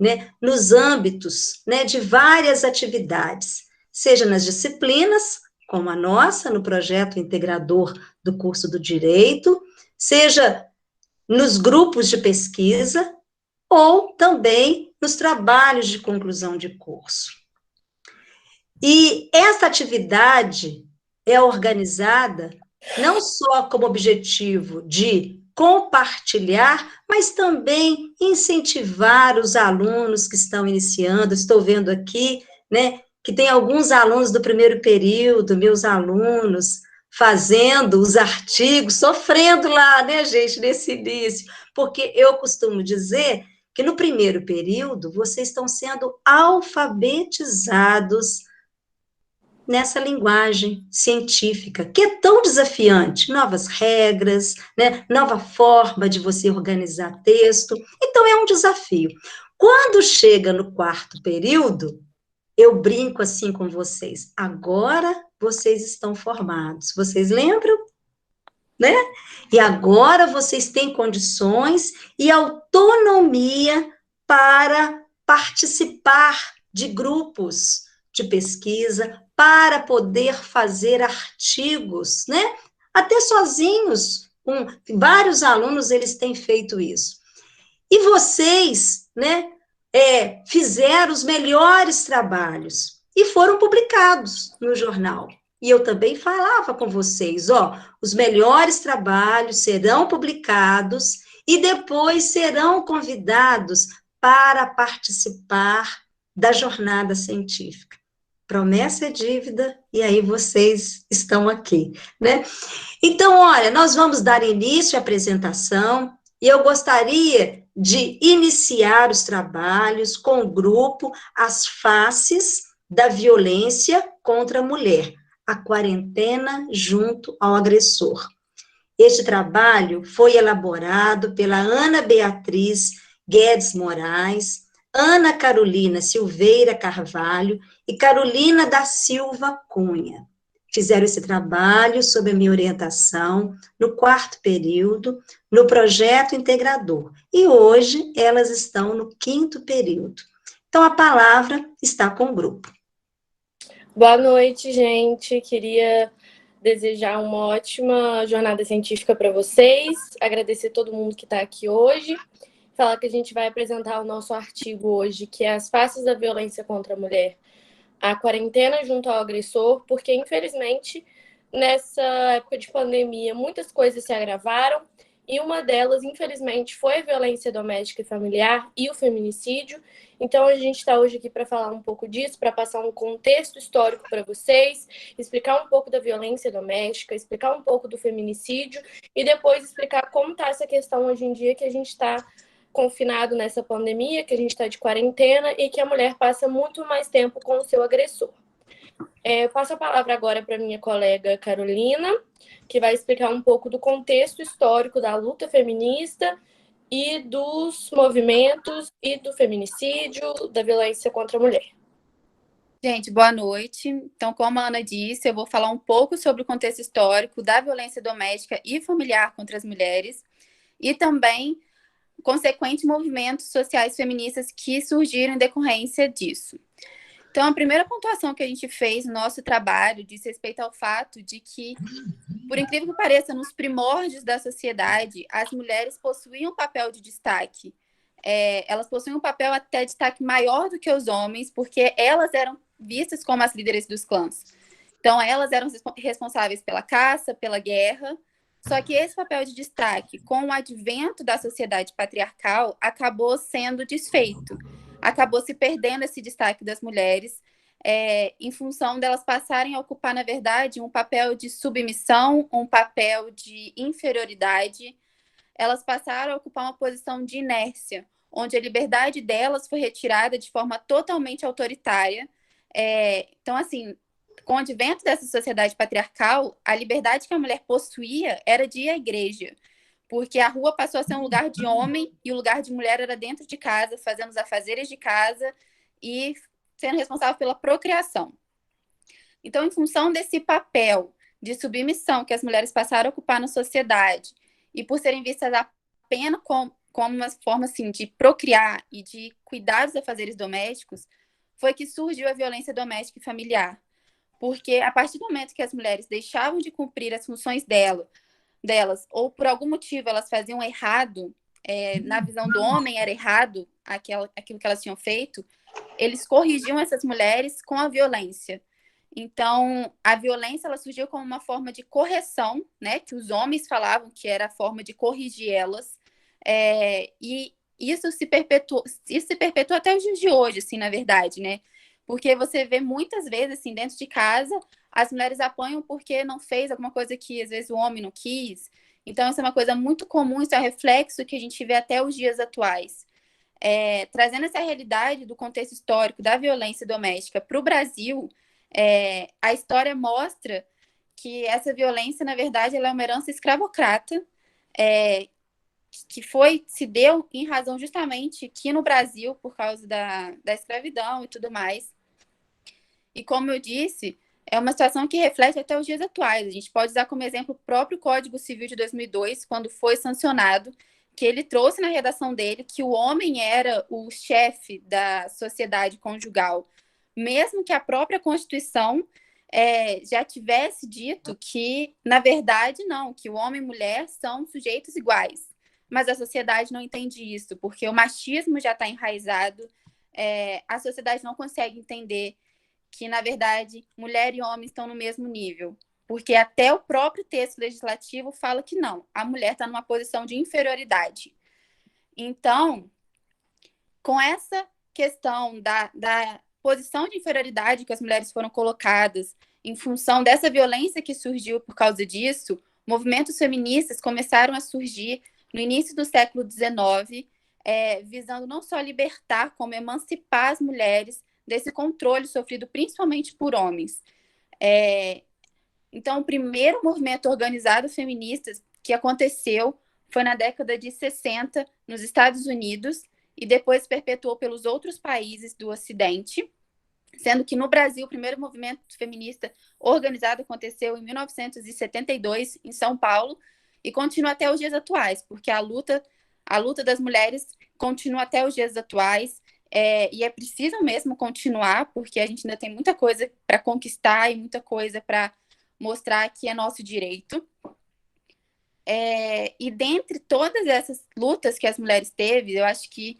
né, nos âmbitos, né, de várias atividades, seja nas disciplinas, como a nossa, no projeto integrador do curso do Direito, seja nos grupos de pesquisa, ou também nos trabalhos de conclusão de curso. E essa atividade é organizada não só como objetivo de compartilhar, mas também incentivar os alunos que estão iniciando. Estou vendo aqui, né, que tem alguns alunos do primeiro período, meus alunos, fazendo os artigos, sofrendo lá, né, gente, nesse início, porque eu costumo dizer que no primeiro período vocês estão sendo alfabetizados nessa linguagem científica, que é tão desafiante, novas regras, né, nova forma de você organizar texto, então é um desafio. Quando chega no quarto período, eu brinco assim com vocês, agora vocês estão formados, vocês lembram? Né? E agora vocês têm condições e autonomia para participar de grupos de pesquisa, para poder fazer artigos, né? Até sozinhos, com vários alunos eles têm feito isso. E vocês, né, fizeram os melhores trabalhos e foram publicados no jornal. E eu também falava com vocês, ó, os melhores trabalhos serão publicados e depois serão convidados para participar da jornada científica. Promessa é dívida, e aí vocês estão aqui, né? Então, olha, nós vamos dar início à apresentação, e eu gostaria de iniciar os trabalhos com o grupo As Faces da Violência contra a Mulher, a quarentena junto ao agressor. Este trabalho foi elaborado pela Ana Beatriz Guedes Moraes, Ana Carolina Silveira Carvalho e Carolina da Silva Cunha. Fizeram esse trabalho sob a minha orientação no quarto período, no projeto integrador. E hoje elas estão no quinto período. Então, a palavra está com o grupo. Boa noite, gente. Queria desejar uma ótima jornada científica para vocês, agradecer todo mundo que está aqui hoje, falar que a gente vai apresentar o nosso artigo hoje, que é As Faces da Violência contra a Mulher, a quarentena junto ao agressor, porque, infelizmente, nessa época de pandemia, muitas coisas se agravaram, e uma delas, infelizmente, foi a violência doméstica e familiar e o feminicídio. Então, a gente está hoje aqui para falar um pouco disso, para passar um contexto histórico para vocês, explicar um pouco da violência doméstica, explicar um pouco do feminicídio e depois explicar como está essa questão hoje em dia que a gente está confinado nessa pandemia, que a gente está de quarentena e que a mulher passa muito mais tempo com o seu agressor. Eu passo a palavra agora para minha colega Carolina, que vai explicar um pouco do contexto histórico da luta feminista e dos movimentos e do feminicídio, da violência contra a mulher. Gente, boa noite. Então, como a Ana disse, eu vou falar um pouco sobre o contexto histórico da violência doméstica e familiar contra as mulheres e também consequentes movimentos sociais feministas que surgiram em decorrência disso. Então, a primeira pontuação que a gente fez no nosso trabalho diz respeito ao fato de que, por incrível que pareça, nos primórdios da sociedade, as mulheres possuíam um papel de destaque. Elas possuíam um papel até de destaque maior do que os homens, porque elas eram vistas como as líderes dos clãs. Então, elas eram responsáveis pela caça, pela guerra. Só que esse papel de destaque, com o advento da sociedade patriarcal, acabou sendo desfeito. Acabou se perdendo esse destaque das mulheres, em função delas passarem a ocupar, na verdade, um papel de submissão, um papel de inferioridade. Elas passaram a ocupar uma posição de inércia, onde a liberdade delas foi retirada de forma totalmente autoritária. Então, assim, com o advento dessa sociedade patriarcal, a liberdade que a mulher possuía era de ir à igreja, porque a rua passou a ser um lugar de homem e o lugar de mulher era dentro de casa, fazendo os afazeres de casa e sendo responsável pela procriação. Então, em função desse papel de submissão que as mulheres passaram a ocupar na sociedade e por serem vistas como uma forma assim de procriar e de cuidar dos afazeres domésticos, foi que surgiu a violência doméstica e familiar. Porque a partir do momento que as mulheres deixavam de cumprir as funções delas, ou por algum motivo elas faziam errado, na visão do homem era errado aquilo que elas tinham feito, eles corrigiam essas mulheres com a violência. Então, a violência ela surgiu como uma forma de correção, né? Que os homens falavam que era a forma de corrigir elas. E isso se perpetua até os dias de hoje, assim, na verdade, né? Porque você vê muitas vezes, assim, dentro de casa, as mulheres apanham porque não fez alguma coisa que, às vezes, o homem não quis. Então, isso é uma coisa muito comum, isso é um reflexo que a gente vê até os dias atuais. Trazendo essa realidade do contexto histórico da violência doméstica para o Brasil, a história mostra que essa violência, na verdade, ela é uma herança escravocrata, que se deu em razão justamente aqui no Brasil, por causa da escravidão e tudo mais. E como eu disse, é uma situação que reflete até os dias atuais. A gente pode usar como exemplo o próprio Código Civil de 2002, quando foi sancionado, que ele trouxe na redação dele que o homem era o chefe da sociedade conjugal, mesmo que a própria Constituição já tivesse dito que, na verdade, não, que o homem e mulher são sujeitos iguais. Mas a sociedade não entende isso, porque o machismo já está enraizado, a sociedade não consegue entender que, na verdade, mulher e homem estão no mesmo nível. Porque até o próprio texto legislativo fala que não, a mulher está numa posição de inferioridade. Então, com essa questão da posição de inferioridade que as mulheres foram colocadas em função dessa violência que surgiu por causa disso, movimentos feministas começaram a surgir no início do século XIX, visando não só libertar, como emancipar as mulheres desse controle sofrido principalmente por homens. Então, o primeiro movimento organizado feminista que aconteceu foi na década de 60, nos Estados Unidos, e depois perpetuou pelos outros países do Ocidente, sendo que no Brasil o primeiro movimento feminista organizado aconteceu em 1972, em São Paulo, e continua até os dias atuais, porque a luta das mulheres continua até os dias atuais, e é preciso mesmo continuar, porque a gente ainda tem muita coisa para conquistar e muita coisa para mostrar que é nosso direito. E dentre todas essas lutas que as mulheres teve, eu acho que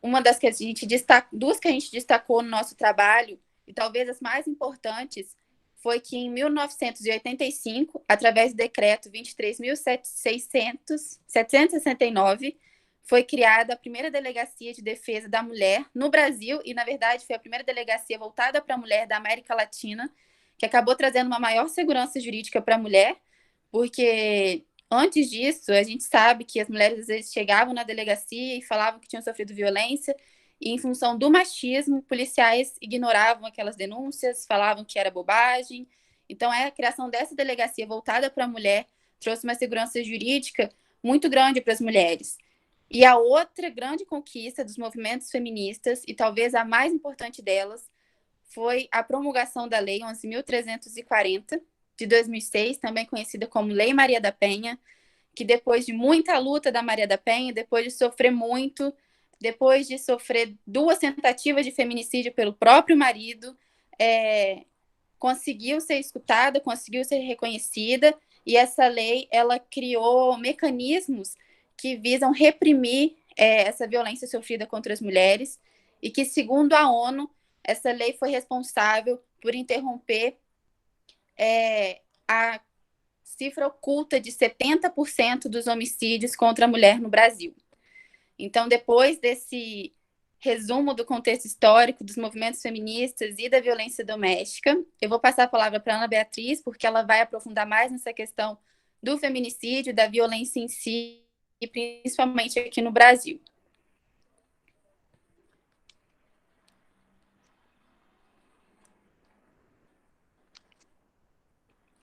uma das que a gente duas que a gente destacou no nosso trabalho, e talvez as mais importantes, foi que em 1985, através do decreto 23.769, foi criada a primeira delegacia de defesa da mulher no Brasil, e na verdade foi a primeira delegacia voltada para a mulher da América Latina, que acabou trazendo uma maior segurança jurídica para a mulher, porque antes disso, a gente sabe que as mulheres às vezes chegavam na delegacia e falavam que tinham sofrido violência, e em função do machismo, policiais ignoravam aquelas denúncias, falavam que era bobagem. Então, a criação dessa delegacia voltada para a mulher trouxe uma segurança jurídica muito grande para as mulheres. E a outra grande conquista dos movimentos feministas, e talvez a mais importante delas, foi a promulgação da Lei 11.340, de 2006, também conhecida como Lei Maria da Penha, que depois de muita luta da Maria da Penha, depois de sofrer muito, depois de sofrer 2 tentativas de feminicídio pelo próprio marido, conseguiu ser escutada, conseguiu ser reconhecida, e essa lei ela criou mecanismos que visam reprimir essa violência sofrida contra as mulheres, e que, segundo a ONU, essa lei foi responsável por interromper a cifra oculta de 70% dos homicídios contra a mulher no Brasil. Então, depois desse resumo do contexto histórico dos movimentos feministas e da violência doméstica, eu vou passar a palavra para a Ana Beatriz, porque ela vai aprofundar mais nessa questão do feminicídio, da violência em si, e principalmente aqui no Brasil.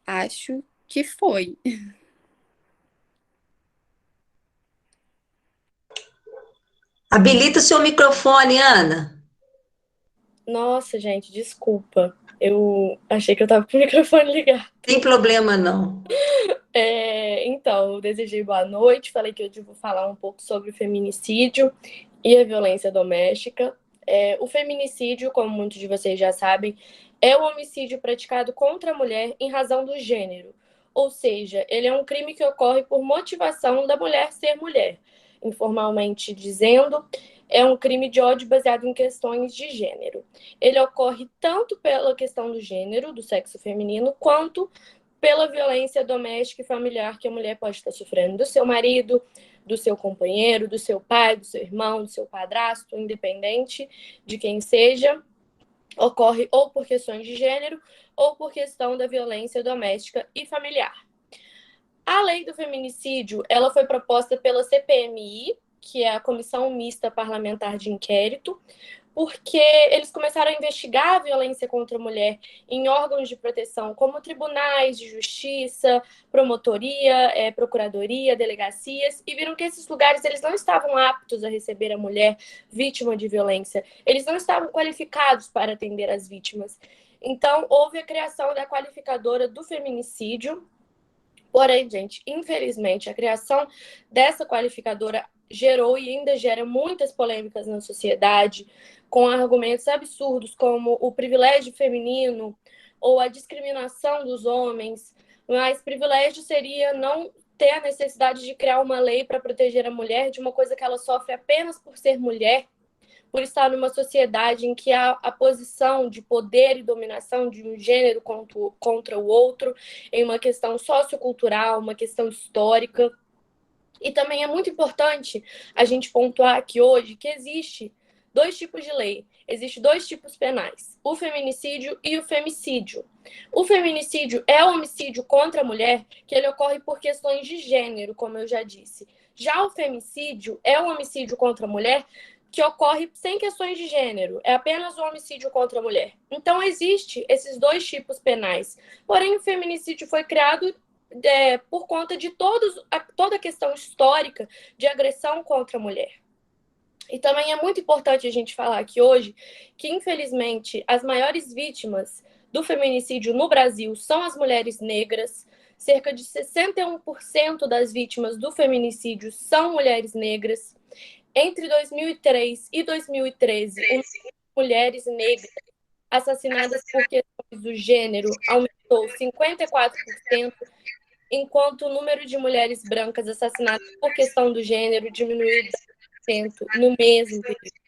Acho que foi. Habilita o seu microfone, Ana. Nossa, gente, desculpa. Eu achei que eu estava com o microfone ligado. Tem problema, não. Então, eu desejei boa noite, falei que eu vou falar um pouco sobre o feminicídio e a violência doméstica. O feminicídio, como muitos de vocês já sabem, é o homicídio praticado contra a mulher em razão do gênero. Ou seja, ele é um crime que ocorre por motivação da mulher ser mulher. Informalmente dizendo, é um crime de ódio baseado em questões de gênero. Ele ocorre tanto pela questão do gênero, do sexo feminino, quanto pela violência doméstica e familiar que a mulher pode estar sofrendo do seu marido, do seu companheiro, do seu pai, do seu irmão, do seu padrasto, independente de quem seja, ocorre ou por questões de gênero ou por questão da violência doméstica e familiar. A lei do feminicídio, ela foi proposta pela CPMI, que é a Comissão Mista Parlamentar de Inquérito, porque eles começaram a investigar a violência contra a mulher em órgãos de proteção, como tribunais de justiça, promotoria, procuradoria, delegacias, e viram que esses lugares eles não estavam aptos a receber a mulher vítima de violência, eles não estavam qualificados para atender as vítimas. Então, houve a criação da qualificadora do feminicídio. Porém, gente, infelizmente, a criação dessa qualificadora gerou e ainda gera muitas polêmicas na sociedade, com argumentos absurdos como o privilégio feminino ou a discriminação dos homens. Mas privilégio seria não ter a necessidade de criar uma lei para proteger a mulher de uma coisa que ela sofre apenas por ser mulher, por estar numa sociedade em que há a posição de poder e dominação de um gênero contra o outro, em uma questão sociocultural, uma questão histórica. E também é muito importante a gente pontuar aqui hoje que existe dois tipos de lei, existem dois tipos penais, o feminicídio e o femicídio. O feminicídio é o homicídio contra a mulher, que ele ocorre por questões de gênero, como eu já disse. Já o femicídio é o homicídio contra a mulher que ocorre sem questões de gênero, é apenas o homicídio contra a mulher. Então, existe esses dois tipos penais. Porém, o feminicídio foi criado por conta de toda a questão histórica de agressão contra a mulher. E também é muito importante a gente falar aqui hoje que, infelizmente, as maiores vítimas do feminicídio no Brasil são as mulheres negras. Cerca de 61% das vítimas do feminicídio são mulheres negras. Entre 2003 e 2013, o número de mulheres negras assassinadas por questões do gênero aumentou 54%, enquanto o número de mulheres brancas assassinadas por questão do gênero diminuiu 10% no mesmo período.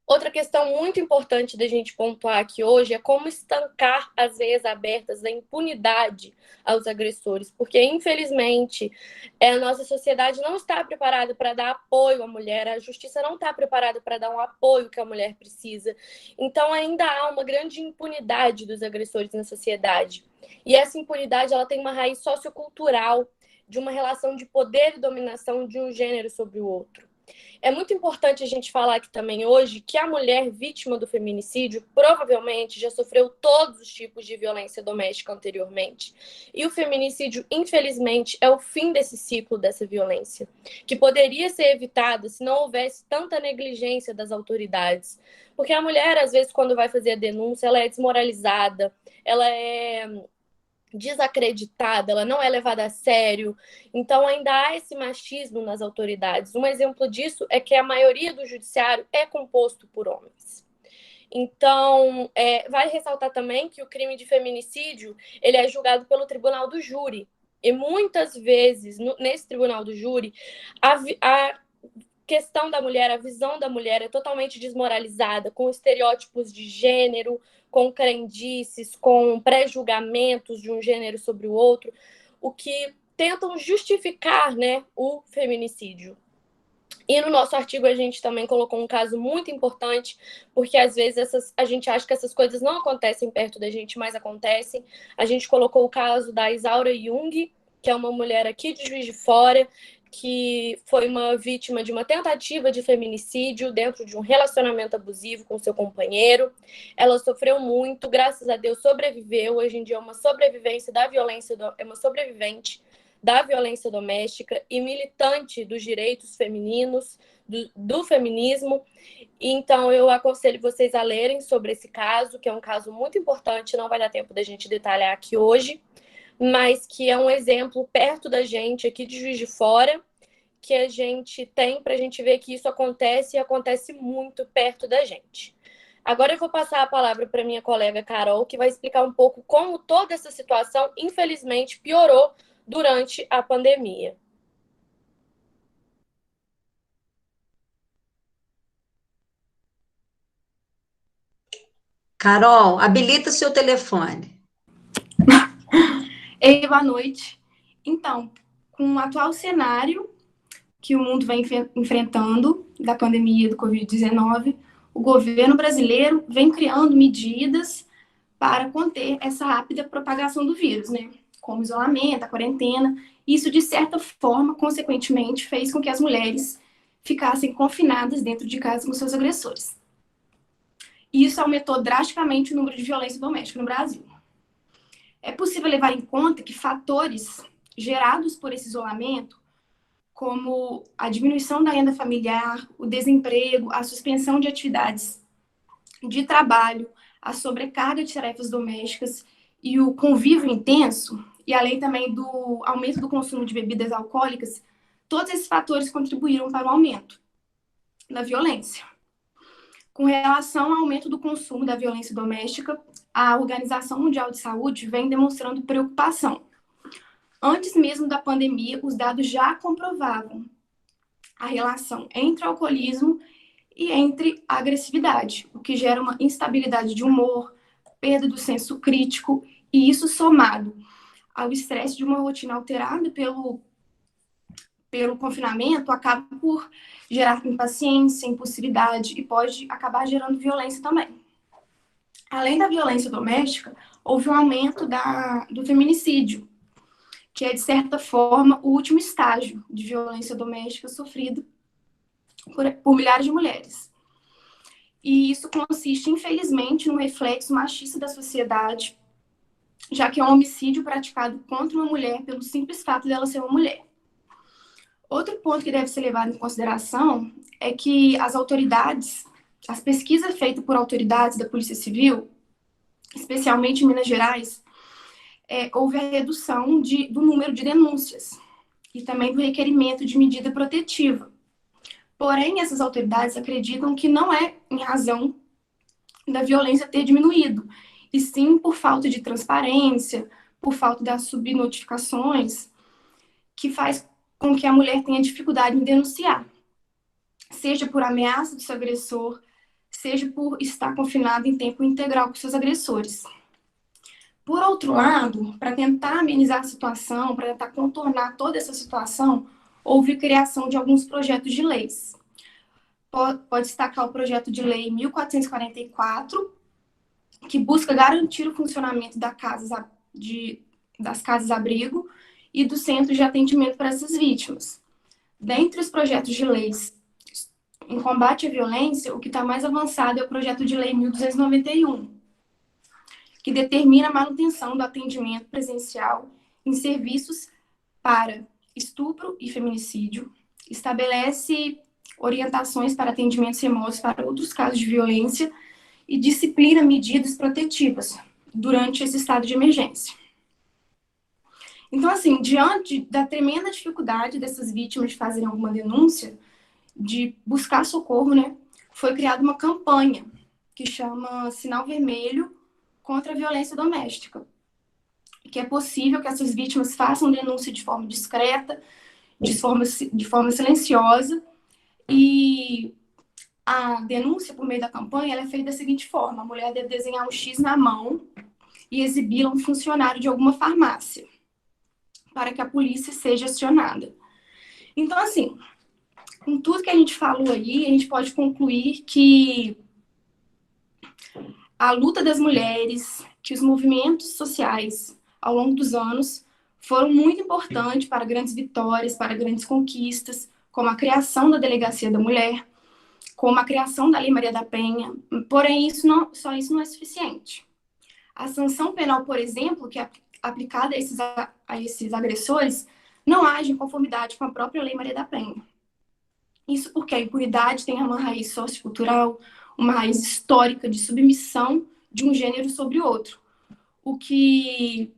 Outra questão muito importante da gente pontuar aqui hoje é como estancar as veias abertas da impunidade aos agressores, porque, infelizmente, a nossa sociedade não está preparada para dar apoio à mulher, a justiça não está preparada para dar um apoio que a mulher precisa. Então, ainda há uma grande impunidade dos agressores na sociedade. E essa impunidade ela tem uma raiz sociocultural, de uma relação de poder e dominação de um gênero sobre o outro. É muito importante a gente falar aqui também hoje que a mulher vítima do feminicídio provavelmente já sofreu todos os tipos de violência doméstica anteriormente. E o feminicídio, infelizmente, é o fim desse ciclo dessa violência, que poderia ser evitada se não houvesse tanta negligência das autoridades. Porque a mulher, às vezes, quando vai fazer a denúncia, ela é desmoralizada, ela é desacreditada, ela não é levada a sério. Então, ainda há esse machismo nas autoridades. Um exemplo disso é que a maioria do judiciário é composto por homens. Então, vale ressaltar também que o crime de feminicídio ele é julgado pelo tribunal do júri. E muitas vezes, nesse tribunal do júri, a questão da mulher, a visão da mulher é totalmente desmoralizada, com estereótipos de gênero, com crendices, com pré-julgamentos de um gênero sobre o outro, o que tentam justificar, né, o feminicídio. E no nosso artigo a gente também colocou um caso muito importante, porque às vezes a gente acha que essas coisas não acontecem perto da gente, mas acontecem. A gente colocou o caso da Isaura Jung, que é uma mulher aqui de Juiz de Fora, que foi uma vítima de uma tentativa de feminicídio dentro de um relacionamento abusivo com seu companheiro. Ela sofreu muito, graças a Deus sobreviveu. Hoje em dia é uma sobrevivência da violência, é uma sobrevivente da violência doméstica e militante dos direitos femininos, do feminismo. Então, eu aconselho vocês a lerem sobre esse caso, que é um caso muito importante, não vai dar tempo da gente detalhar aqui hoje, mas que é um exemplo perto da gente, aqui de Juiz de Fora, que a gente tem para a gente ver que isso acontece e acontece muito perto da gente. Agora eu vou passar a palavra para minha colega Carol, que vai explicar um pouco como toda essa situação, infelizmente, piorou durante a pandemia. Carol, habilita o seu telefone. Ei, boa noite. Então, com o atual cenário que o mundo vem enfrentando da pandemia do Covid-19, o governo brasileiro vem criando medidas para conter essa rápida propagação do vírus, né? Como isolamento, a quarentena. Isso, de certa forma, consequentemente, fez com que as mulheres ficassem confinadas dentro de casa com seus agressores. Isso aumentou drasticamente o número de violência doméstica no Brasil. É possível levar em conta que fatores gerados por esse isolamento, como a diminuição da renda familiar, o desemprego, a suspensão de atividades de trabalho, a sobrecarga de tarefas domésticas e o convívio intenso, e além também do aumento do consumo de bebidas alcoólicas, todos esses fatores contribuíram para o aumento da violência. Com relação ao aumento do consumo da violência doméstica, a Organização Mundial de Saúde vem demonstrando preocupação. Antes mesmo da pandemia, os dados já comprovavam a relação entre alcoolismo e entre a agressividade, o que gera uma instabilidade de humor, perda do senso crítico, e isso somado ao estresse de uma rotina alterada pelo confinamento, acaba por gerar impaciência, impulsividade e pode acabar gerando violência também. Além da violência doméstica, houve um aumento do feminicídio, que é, de certa forma, o último estágio de violência doméstica sofrido por milhares de mulheres. E isso consiste, infelizmente, num reflexo machista da sociedade, já que é um homicídio praticado contra uma mulher pelo simples fato dela ser uma mulher. Outro ponto que deve ser levado em consideração é que as pesquisas feitas por autoridades da Polícia Civil, especialmente em Minas Gerais, houve a redução do número de denúncias e também do requerimento de medida protetiva. Porém, essas autoridades acreditam que não é em razão da violência ter diminuído, e sim por falta de transparência, por falta das subnotificações, que faz com que a mulher tenha dificuldade em denunciar, seja por ameaça do seu agressor, seja por estar confinada em tempo integral com seus agressores. Por outro lado, para tentar amenizar a situação, para tentar contornar toda essa situação, houve criação de alguns projetos de leis. Pode destacar o projeto de lei 1444, que busca garantir o funcionamento das casas-abrigo e do centro de atendimento para essas vítimas. Dentre os projetos de leis em combate à violência, o que está mais avançado é o projeto de lei 1291, que determina a manutenção do atendimento presencial em serviços para estupro e feminicídio, estabelece orientações para atendimentos remotos para outros casos de violência e disciplina medidas protetivas durante esse estado de emergência. Então, assim, diante da tremenda dificuldade dessas vítimas de fazerem alguma denúncia, de buscar socorro, né, foi criada uma campanha que chama Sinal Vermelho contra a Violência Doméstica, que é possível que essas vítimas façam denúncia de forma discreta, de forma silenciosa, e a denúncia por meio da campanha ela é feita da seguinte forma: a mulher deve desenhar um X na mão e exibi-la a um funcionário de alguma farmácia, para que a polícia seja acionada. Então, assim, com tudo que a gente falou aí, a gente pode concluir que a luta das mulheres, que os movimentos sociais, ao longo dos anos, foram muito importantes para grandes vitórias, para grandes conquistas, como a criação da Delegacia da Mulher, como a criação da Lei Maria da Penha. Porém, só isso não é suficiente. A sanção penal, por exemplo, que é aplicada a esses agressores, não age em conformidade com a própria Lei Maria da Penha. Isso porque a impunidade tem uma raiz sociocultural, uma raiz histórica de submissão de um gênero sobre o outro, o que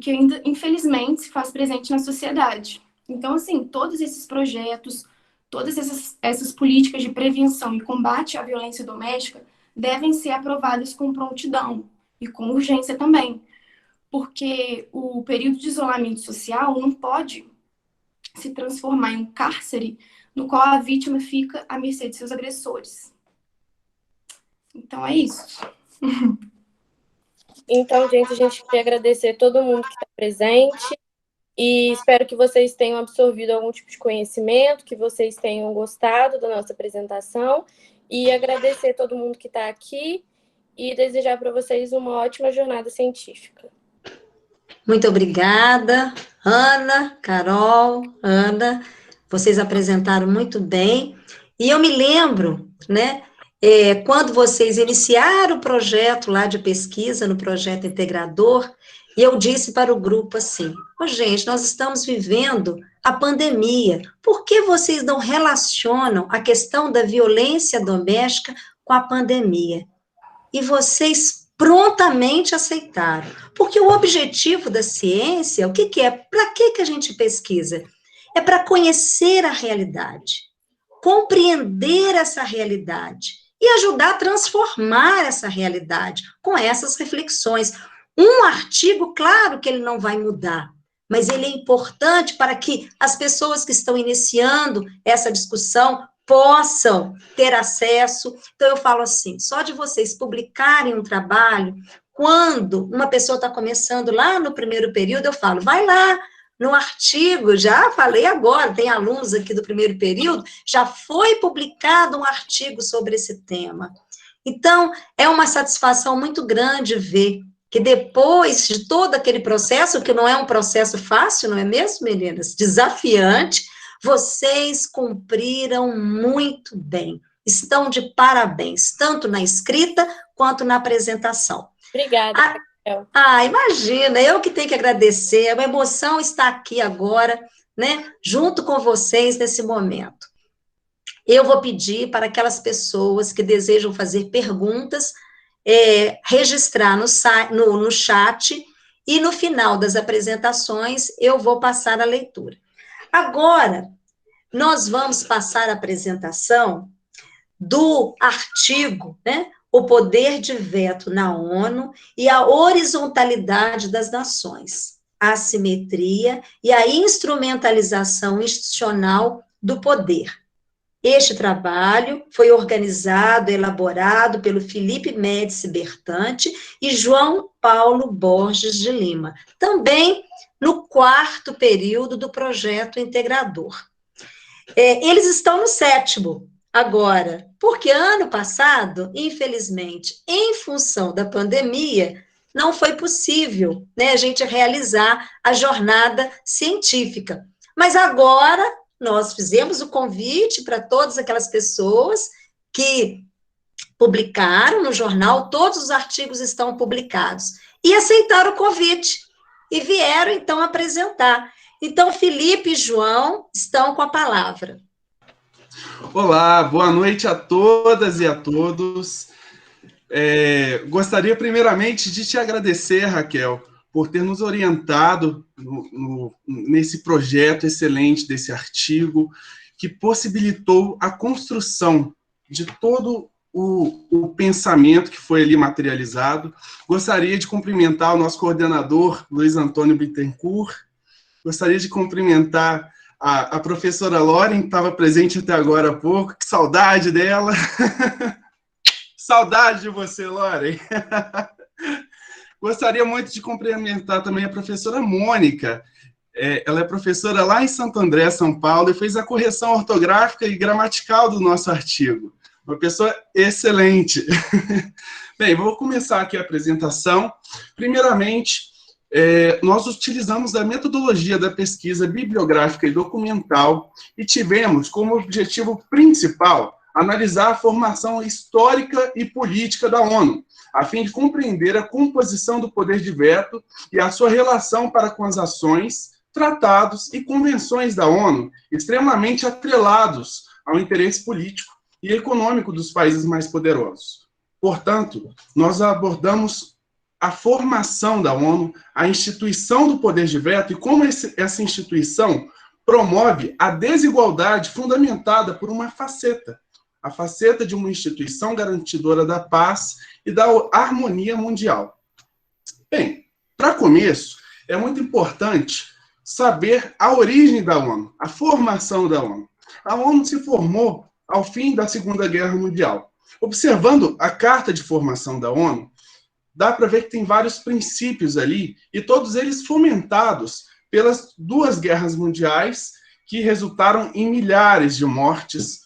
ainda, infelizmente, se faz presente na sociedade. Então, assim, todos esses projetos, todas essas políticas de prevenção e combate à violência doméstica devem ser aprovadas com prontidão e com urgência também, porque o período de isolamento social não pode se transformar em um cárcere no qual a vítima fica à mercê de seus agressores. Então, é isso. Então, gente, a gente quer agradecer todo mundo que está presente e espero que vocês tenham absorvido algum tipo de conhecimento, que vocês tenham gostado da nossa apresentação e agradecer todo mundo que está aqui e desejar para vocês uma ótima jornada científica. Muito obrigada, Ana, Carol, Ana, vocês apresentaram muito bem, e eu me lembro, né, quando vocês iniciaram o projeto lá de pesquisa, no projeto integrador, e eu disse para o grupo assim, gente, nós estamos vivendo a pandemia, por que vocês não relacionam a questão da violência doméstica com a pandemia? E vocês prontamente aceitaram, porque o objetivo da ciência, o que é? Para que a gente pesquisa? É para conhecer a realidade, compreender essa realidade e ajudar a transformar essa realidade com essas reflexões. Um artigo, claro que ele não vai mudar, mas ele é importante para que as pessoas que estão iniciando essa discussão possam ter acesso. Então, eu falo assim, só de vocês publicarem um trabalho, quando uma pessoa está começando lá no primeiro período, eu falo, vai lá no artigo, já falei agora, tem alunos aqui do primeiro período, já foi publicado um artigo sobre esse tema. Então, é uma satisfação muito grande ver que depois de todo aquele processo, que não é um processo fácil, não é mesmo, meninas? Desafiante, vocês cumpriram muito bem. Estão de parabéns, tanto na escrita quanto na apresentação. Obrigada, Raquel. Imagina, eu que tenho que agradecer, a emoção está aqui agora, né, junto com vocês nesse momento. Eu vou pedir para aquelas pessoas que desejam fazer perguntas, registrar no chat, e no final das apresentações eu vou passar a leitura. Agora, nós vamos passar a apresentação do artigo, né, O Poder de Veto na ONU e a Horizontalidade das Nações, a Assimetria e a Instrumentalização Institucional do Poder. Este trabalho foi organizado, elaborado pelo Felipe Médici Bertante e João Paulo Borges de Lima, também no 4º período do projeto integrador. Eles estão no 7º agora, porque ano passado, infelizmente, em função da pandemia, não foi possível, né, a gente realizar a jornada científica. Mas agora nós fizemos o convite para todas aquelas pessoas que publicaram no jornal, todos os artigos estão publicados, e aceitaram o convite, e vieram, então, apresentar. Então, Felipe e João estão com a palavra. Olá, boa noite a todas e a todos. Gostaria, primeiramente, de te agradecer, Raquel, por ter nos orientado nesse projeto excelente desse artigo, que possibilitou a construção de todo o pensamento que foi ali materializado. Gostaria de cumprimentar o nosso coordenador, Luiz Antônio Bittencourt. Gostaria de cumprimentar a professora Loren, que estava presente até agora há pouco. Que saudade dela! Saudade de você, Loren! Gostaria muito de cumprimentar também a professora Mônica. Ela é professora lá em Santo André, São Paulo, e fez a correção ortográfica e gramatical do nosso artigo. Uma pessoa excelente. Bem, vou começar aqui a apresentação. Primeiramente, nós utilizamos a metodologia da pesquisa bibliográfica e documental e tivemos como objetivo principal analisar a formação histórica e política da ONU, a fim de compreender a composição do poder de veto e a sua relação para com as ações, tratados e convenções da ONU, extremamente atrelados ao interesse político e econômico dos países mais poderosos. Portanto, nós abordamos a formação da ONU, a instituição do poder de veto e como essa instituição promove a desigualdade fundamentada por uma faceta, a faceta de uma instituição garantidora da paz e da harmonia mundial. Bem, para começo, é muito importante saber a origem da ONU, a formação da ONU. A ONU se formou ao fim da Segunda Guerra Mundial. Observando a carta de formação da ONU, dá para ver que tem vários princípios ali, e todos eles fomentados pelas duas guerras mundiais, que resultaram em milhares de mortes,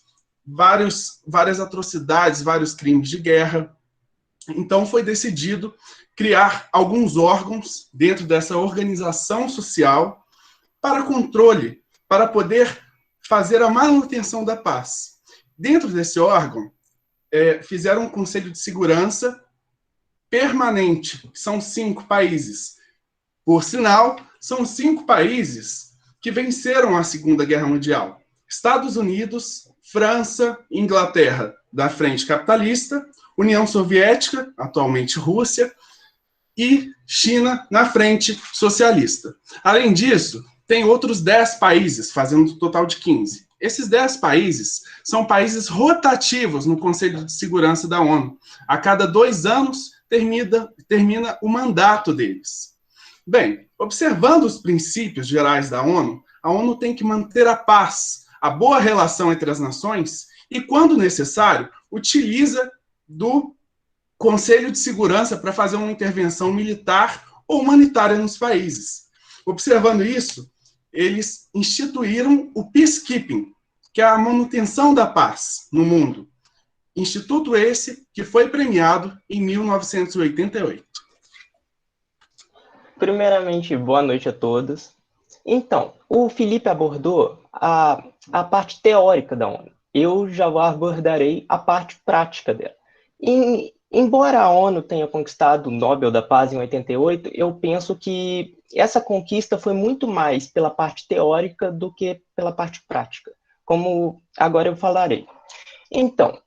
várias atrocidades, vários crimes de guerra. Então foi decidido criar alguns órgãos dentro dessa organização social para controle, para poder fazer a manutenção da paz. Dentro desse órgão, fizeram um Conselho de Segurança permanente, que são 5 países. Por sinal, são 5 países que venceram a Segunda Guerra Mundial. Estados Unidos, França, Inglaterra, da frente capitalista, União Soviética, atualmente Rússia, e China, na frente socialista. Além disso, tem outros 10 países, fazendo um total de 15. Esses 10 países são países rotativos no Conselho de Segurança da ONU. A cada 2 anos, termina o mandato deles. Bem, observando os princípios gerais da ONU, a ONU tem que manter a paz, a boa relação entre as nações e, quando necessário, utiliza do Conselho de Segurança para fazer uma intervenção militar ou humanitária nos países. Observando isso, eles instituíram o peacekeeping, que é a manutenção da paz no mundo. Instituto esse que foi premiado em 1988. Primeiramente, boa noite a todos. Então, o Felipe abordou a parte teórica da ONU. Eu já abordarei a parte prática dela. Embora a ONU tenha conquistado o Nobel da Paz em 88, eu penso que essa conquista foi muito mais pela parte teórica do que pela parte prática, como agora eu falarei. Então,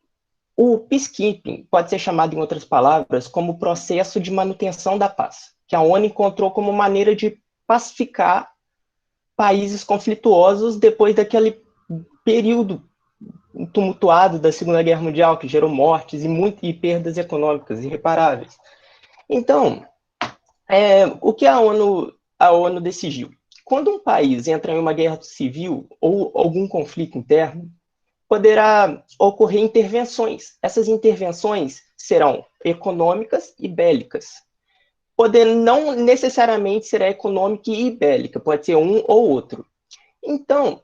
o peacekeeping pode ser chamado, em outras palavras, como processo de manutenção da paz, que a ONU encontrou como maneira de pacificar países conflituosos depois daquele período tumultuado da Segunda Guerra Mundial, que gerou mortes e perdas econômicas irreparáveis. Então, o que a ONU decidiu? Quando um país entra em uma guerra civil ou algum conflito interno, poderá ocorrer intervenções. Essas intervenções serão econômicas e bélicas. Não necessariamente será econômica e bélica, pode ser um ou outro. Então,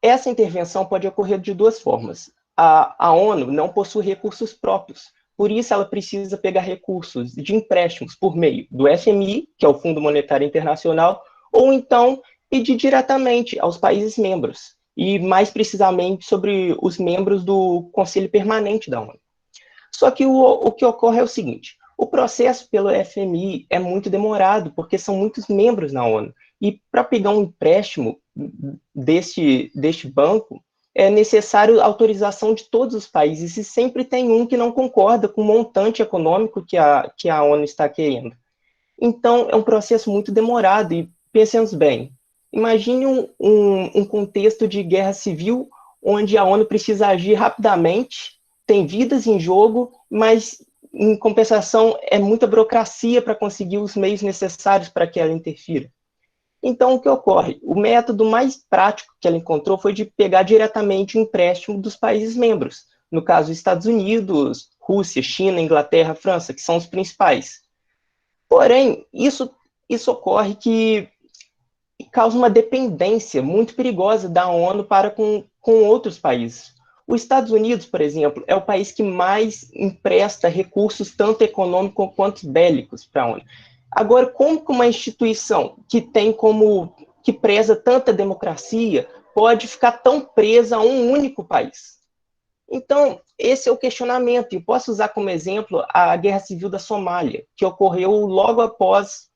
essa intervenção pode ocorrer de 2 formas. A ONU não possui recursos próprios, por isso ela precisa pegar recursos de empréstimos por meio do FMI, que é o Fundo Monetário Internacional, ou então pedir diretamente aos países membros, e mais precisamente sobre os membros do Conselho Permanente da ONU. Só que o que ocorre é o seguinte: o processo pelo FMI é muito demorado, porque são muitos membros na ONU, e para pegar um empréstimo deste banco, é necessário autorização de todos os países, e sempre tem um que não concorda com o montante econômico que a ONU está querendo. Então, é um processo muito demorado, e pensemos bem, imagine um contexto de guerra civil, onde a ONU precisa agir rapidamente, tem vidas em jogo, mas, em compensação, é muita burocracia para conseguir os meios necessários para que ela interfira. Então, o que ocorre? O método mais prático que ela encontrou foi de pegar diretamente o empréstimo dos países membros. No caso, Estados Unidos, Rússia, China, Inglaterra, França, que são os principais. Porém, isso ocorre que causa uma dependência muito perigosa da ONU para com outros países. Os Estados Unidos, por exemplo, é o país que mais empresta recursos, tanto econômicos quanto bélicos, para a ONU. Agora, como que uma instituição que preza tanta democracia pode ficar tão presa a um único país? Então, esse é o questionamento. E posso usar como exemplo a Guerra Civil da Somália, que ocorreu logo após,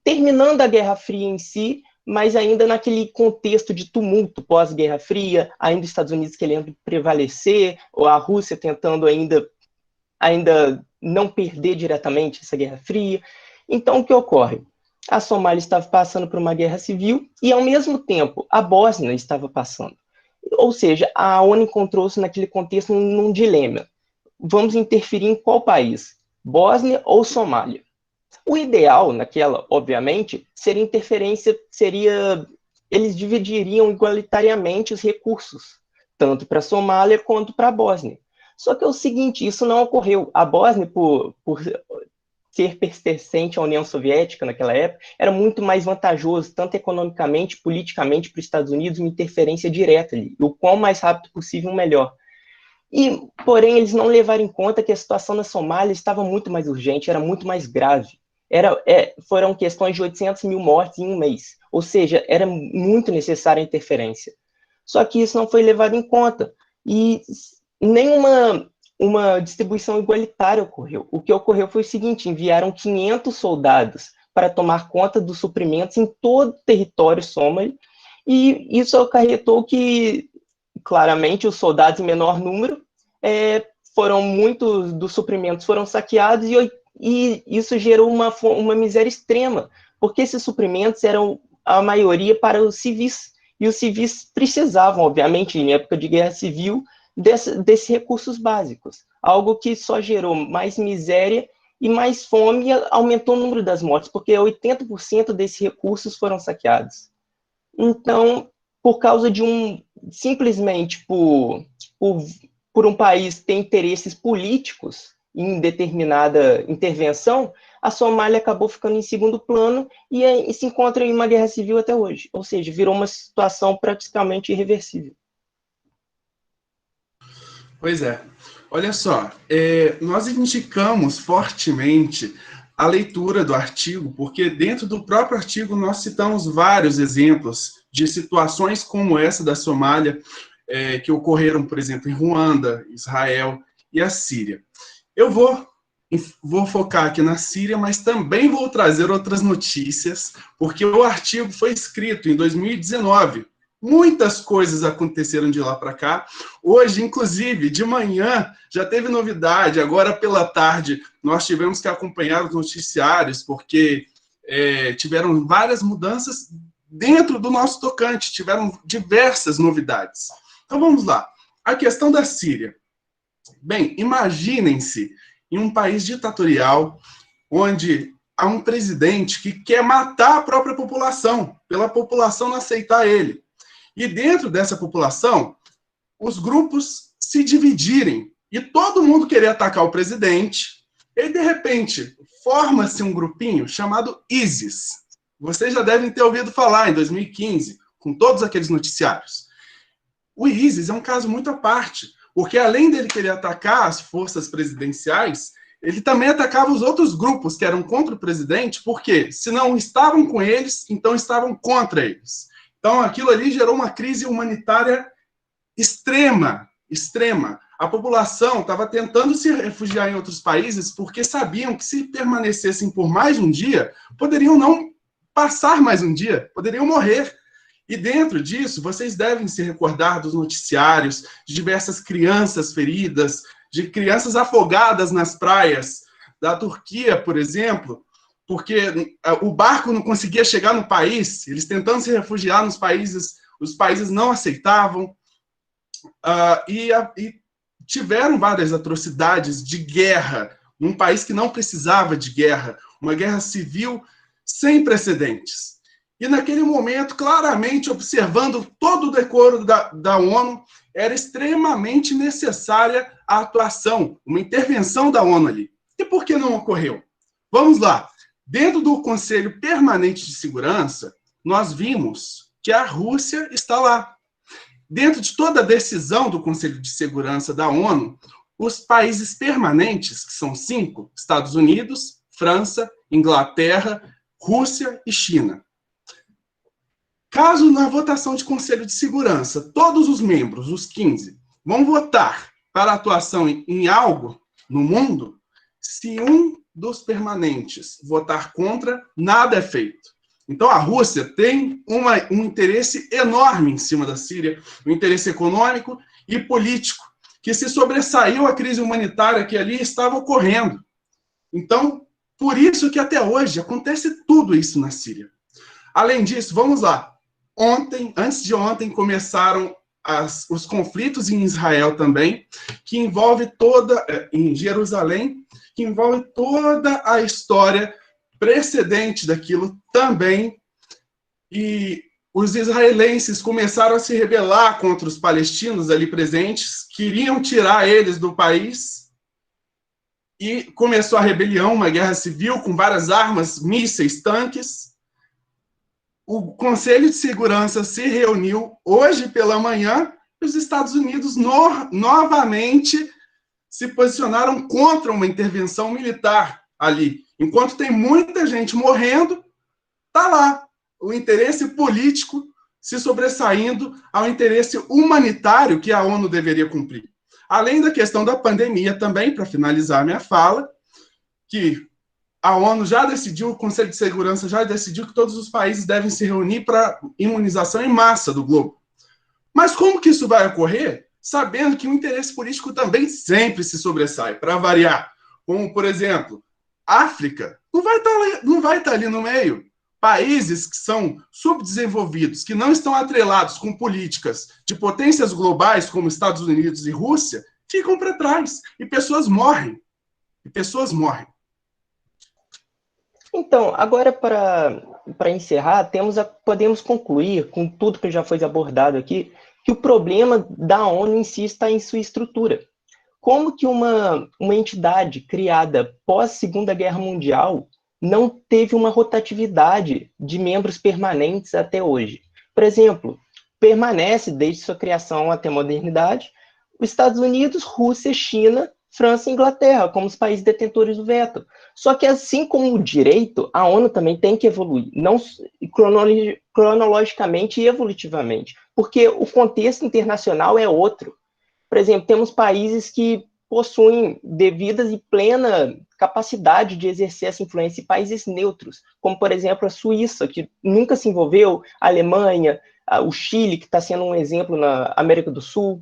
terminando a Guerra Fria em si, mas ainda naquele contexto de tumulto pós-Guerra Fria, ainda os Estados Unidos querendo prevalecer, ou a Rússia tentando ainda não perder diretamente essa Guerra Fria. Então, o que ocorre? A Somália estava passando por uma guerra civil e, ao mesmo tempo, a Bósnia estava passando. Ou seja, a ONU encontrou-se naquele contexto num dilema. Vamos interferir em qual país? Bósnia ou Somália? O ideal naquela, obviamente, seria interferência, eles dividiriam igualitariamente os recursos, tanto para a Somália quanto para a Bósnia. Só que é o seguinte, isso não ocorreu. A Bósnia, por ser pertencente à União Soviética naquela época, era muito mais vantajoso, tanto economicamente, politicamente, para os Estados Unidos, uma interferência direta ali. O quão mais rápido possível, melhor. Porém, eles não levaram em conta que a situação na Somália estava muito mais urgente, era muito mais grave. Foram questões de 800 mil mortes em um mês. Ou seja, era muito necessária a interferência. Só que isso não foi levado em conta. E nenhuma distribuição igualitária ocorreu. O que ocorreu foi o seguinte, enviaram 500 soldados para tomar conta dos suprimentos em todo o território sômali, e isso acarretou que, claramente, os soldados em menor número, muitos dos suprimentos foram saqueados, e isso gerou uma miséria extrema, porque esses suprimentos eram, a maioria, para os civis, e os civis precisavam, obviamente, em época de guerra civil, desses recursos básicos, algo que só gerou mais miséria e mais fome, e aumentou o número das mortes, porque 80% desses recursos foram saqueados. Então, por causa de simplesmente por um país ter interesses políticos em determinada intervenção, a Somália acabou ficando em segundo plano e se encontra em uma guerra civil até hoje, ou seja, virou uma situação praticamente irreversível. Pois é. Olha só, nós indicamos fortemente a leitura do artigo, porque dentro do próprio artigo nós citamos vários exemplos de situações como essa da Somália, que ocorreram, por exemplo, em Ruanda, Israel e a Síria. Eu vou focar aqui na Síria, mas também vou trazer outras notícias, porque o artigo foi escrito em 2019, muitas coisas aconteceram de lá para cá. Hoje, inclusive, de manhã, já teve novidade. Agora, pela tarde, nós tivemos que acompanhar os noticiários, porque tiveram várias mudanças dentro do nosso tocante. Tiveram diversas novidades. Então, vamos lá. A questão da Síria. Bem, imaginem-se em um país ditatorial, onde há um presidente que quer matar a própria população, pela população não aceitar ele. E dentro dessa população, os grupos se dividirem e todo mundo querer atacar o presidente. E, de repente, forma-se um grupinho chamado ISIS. Vocês já devem ter ouvido falar em 2015, com todos aqueles noticiários. O ISIS é um caso muito à parte, porque além dele querer atacar as forças presidenciais, ele também atacava os outros grupos que eram contra o presidente, porque se não estavam com eles, então estavam contra eles. Então, aquilo ali gerou uma crise humanitária extrema. A população estava tentando se refugiar em outros países porque sabiam que se permanecessem por mais um dia, poderiam não passar mais um dia, poderiam morrer. E dentro disso, vocês devem se recordar dos noticiários, de diversas crianças feridas, de crianças afogadas nas praias da Turquia, por exemplo, porque o barco não conseguia chegar no país, eles tentando se refugiar nos países, os países não aceitavam, e tiveram várias atrocidades de guerra, num país que não precisava de guerra, uma guerra civil sem precedentes. E naquele momento, claramente observando todo o decoro da ONU, era extremamente necessária a atuação, uma intervenção da ONU ali. E por que não ocorreu? Vamos lá. Dentro do Conselho Permanente de Segurança, nós vimos que a Rússia está lá. Dentro de toda a decisão do Conselho de Segurança da ONU, os países permanentes, que são 5, Estados Unidos, França, Inglaterra, Rússia e China. Caso na votação de Conselho de Segurança, todos os membros, os 15, vão votar para atuação em algo no mundo, se um dos permanentes votar contra, nada é feito. Então, a Rússia tem um interesse enorme em cima da Síria, um interesse econômico e político, que se sobressaiu a crise humanitária que ali estava ocorrendo. Então, por isso que até hoje acontece tudo isso na Síria. Além disso, vamos lá. Antes de ontem, começaram os conflitos em Israel também, que envolve em Jerusalém, que envolve toda a história precedente daquilo também, e os israelenses começaram a se rebelar contra os palestinos ali presentes, queriam tirar eles do país, e começou a rebelião, uma guerra civil com várias armas, mísseis, tanques. O Conselho de Segurança se reuniu hoje pela manhã e os Estados Unidos novamente se posicionaram contra uma intervenção militar ali. Enquanto tem muita gente morrendo, está lá o interesse político se sobressaindo ao interesse humanitário que a ONU deveria cumprir. Além da questão da pandemia também, para finalizar a minha fala, que a ONU já decidiu, o Conselho de Segurança já decidiu que todos os países devem se reunir para imunização em massa do globo. Mas como que isso vai ocorrer? Sabendo que o interesse político também sempre se sobressai, para variar. Como, por exemplo, África não vai estar ali no meio. Países que são subdesenvolvidos, que não estão atrelados com políticas de potências globais, como Estados Unidos e Rússia, ficam para trás. E pessoas morrem. Então, agora para encerrar, podemos concluir com tudo que já foi abordado aqui, que o problema da ONU em si está em sua estrutura. Como que uma entidade criada pós-Segunda Guerra Mundial não teve uma rotatividade de membros permanentes até hoje? Por exemplo, permanece desde sua criação até a modernidade os Estados Unidos, Rússia, China, França e Inglaterra, como os países detentores do veto. Só que, assim como o direito, a ONU também tem que evoluir, não cronologicamente e evolutivamente, porque o contexto internacional é outro. Por exemplo, temos países que possuem devidas e plena capacidade de exercer essa influência, e países neutros, como, por exemplo, a Suíça, que nunca se envolveu, a Alemanha, o Chile, que está sendo um exemplo na América do Sul.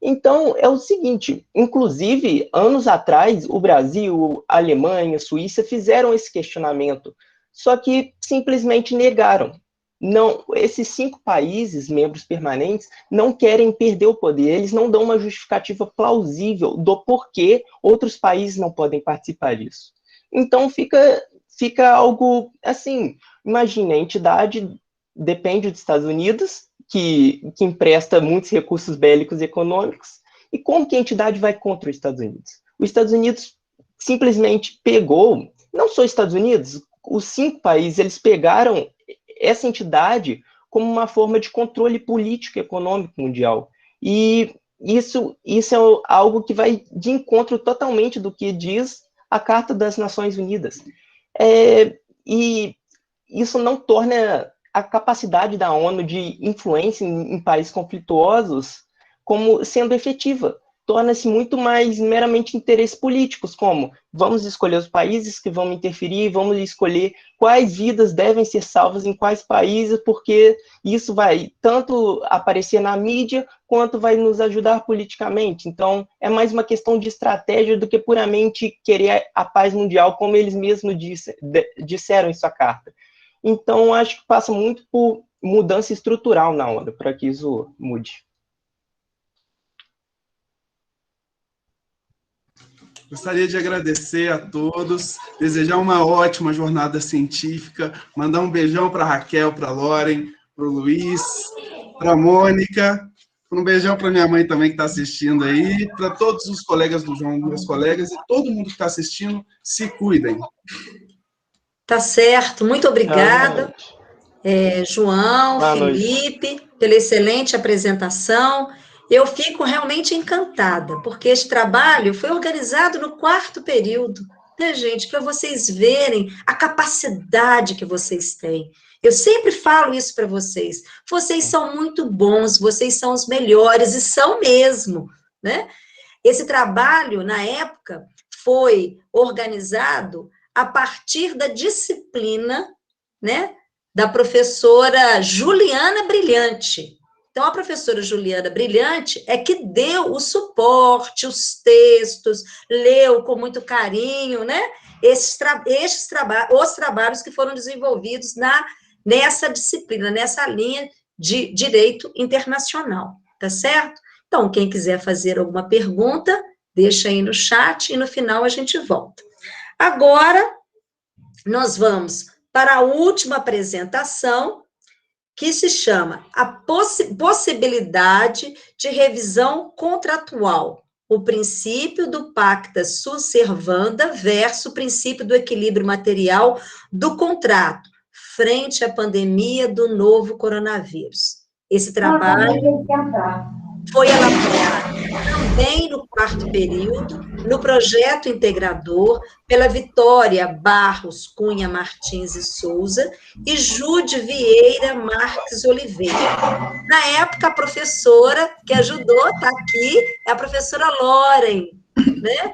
Então, é o seguinte, inclusive, anos atrás, o Brasil, a Alemanha, a Suíça fizeram esse questionamento, só que simplesmente negaram. Não, esses 5 países, membros permanentes, não querem perder o poder, eles não dão uma justificativa plausível do porquê outros países não podem participar disso. Então, fica algo assim, imagine, a entidade depende dos Estados Unidos, que empresta muitos recursos bélicos e econômicos, e como que a entidade vai contra os Estados Unidos? Os Estados Unidos simplesmente pegou, não só os Estados Unidos, os 5 países, eles pegaram essa entidade como uma forma de controle político e econômico mundial. E isso é algo que vai de encontro totalmente do que diz a Carta das Nações Unidas. E isso não torna a capacidade da ONU de influência em países conflituosos como sendo efetiva. Torna-se muito mais meramente interesses políticos, como vamos escolher os países que vão interferir, vamos escolher quais vidas devem ser salvas em quais países, porque isso vai tanto aparecer na mídia, quanto vai nos ajudar politicamente. Então, é mais uma questão de estratégia do que puramente querer a paz mundial, como eles mesmos disseram em sua carta. Então, acho que passa muito por mudança estrutural na ONU, para que isso mude. Gostaria de agradecer a todos, desejar uma ótima jornada científica, mandar um beijão para a Raquel, para a Loren, para o Luiz, para a Mônica, um beijão para minha mãe também que está assistindo aí, para todos os colegas do João, meus colegas, e todo mundo que está assistindo, se cuidem. Tá certo, muito obrigada, João, Felipe, pela excelente apresentação. Eu fico realmente encantada, porque este trabalho foi organizado no 4º período, né, gente? Para vocês verem a capacidade que vocês têm. Eu sempre falo isso para vocês. Vocês são muito bons, vocês são os melhores, e são mesmo, né? Esse trabalho, na época, foi organizado a partir da disciplina, né, da professora Juliana Brilhante. Então, a professora Juliana Brilhante é que deu o suporte, os textos, leu com muito carinho, né? Os trabalhos que foram desenvolvidos nessa disciplina, nessa linha de direito internacional, tá certo? Então, quem quiser fazer alguma pergunta, deixa aí no chat e no final a gente volta. Agora, nós vamos para a última apresentação, que se chama a possibilidade de revisão contratual, o princípio do pacta sunt servanda versus o princípio do equilíbrio material do contrato, frente à pandemia do novo coronavírus. Esse trabalho foi elaborado também no quarto período, no projeto integrador, pela Vitória Barros Cunha Martins e Souza e Jude Vieira Marques Oliveira. Na época, a professora que ajudou, está aqui, é a professora Loren, né?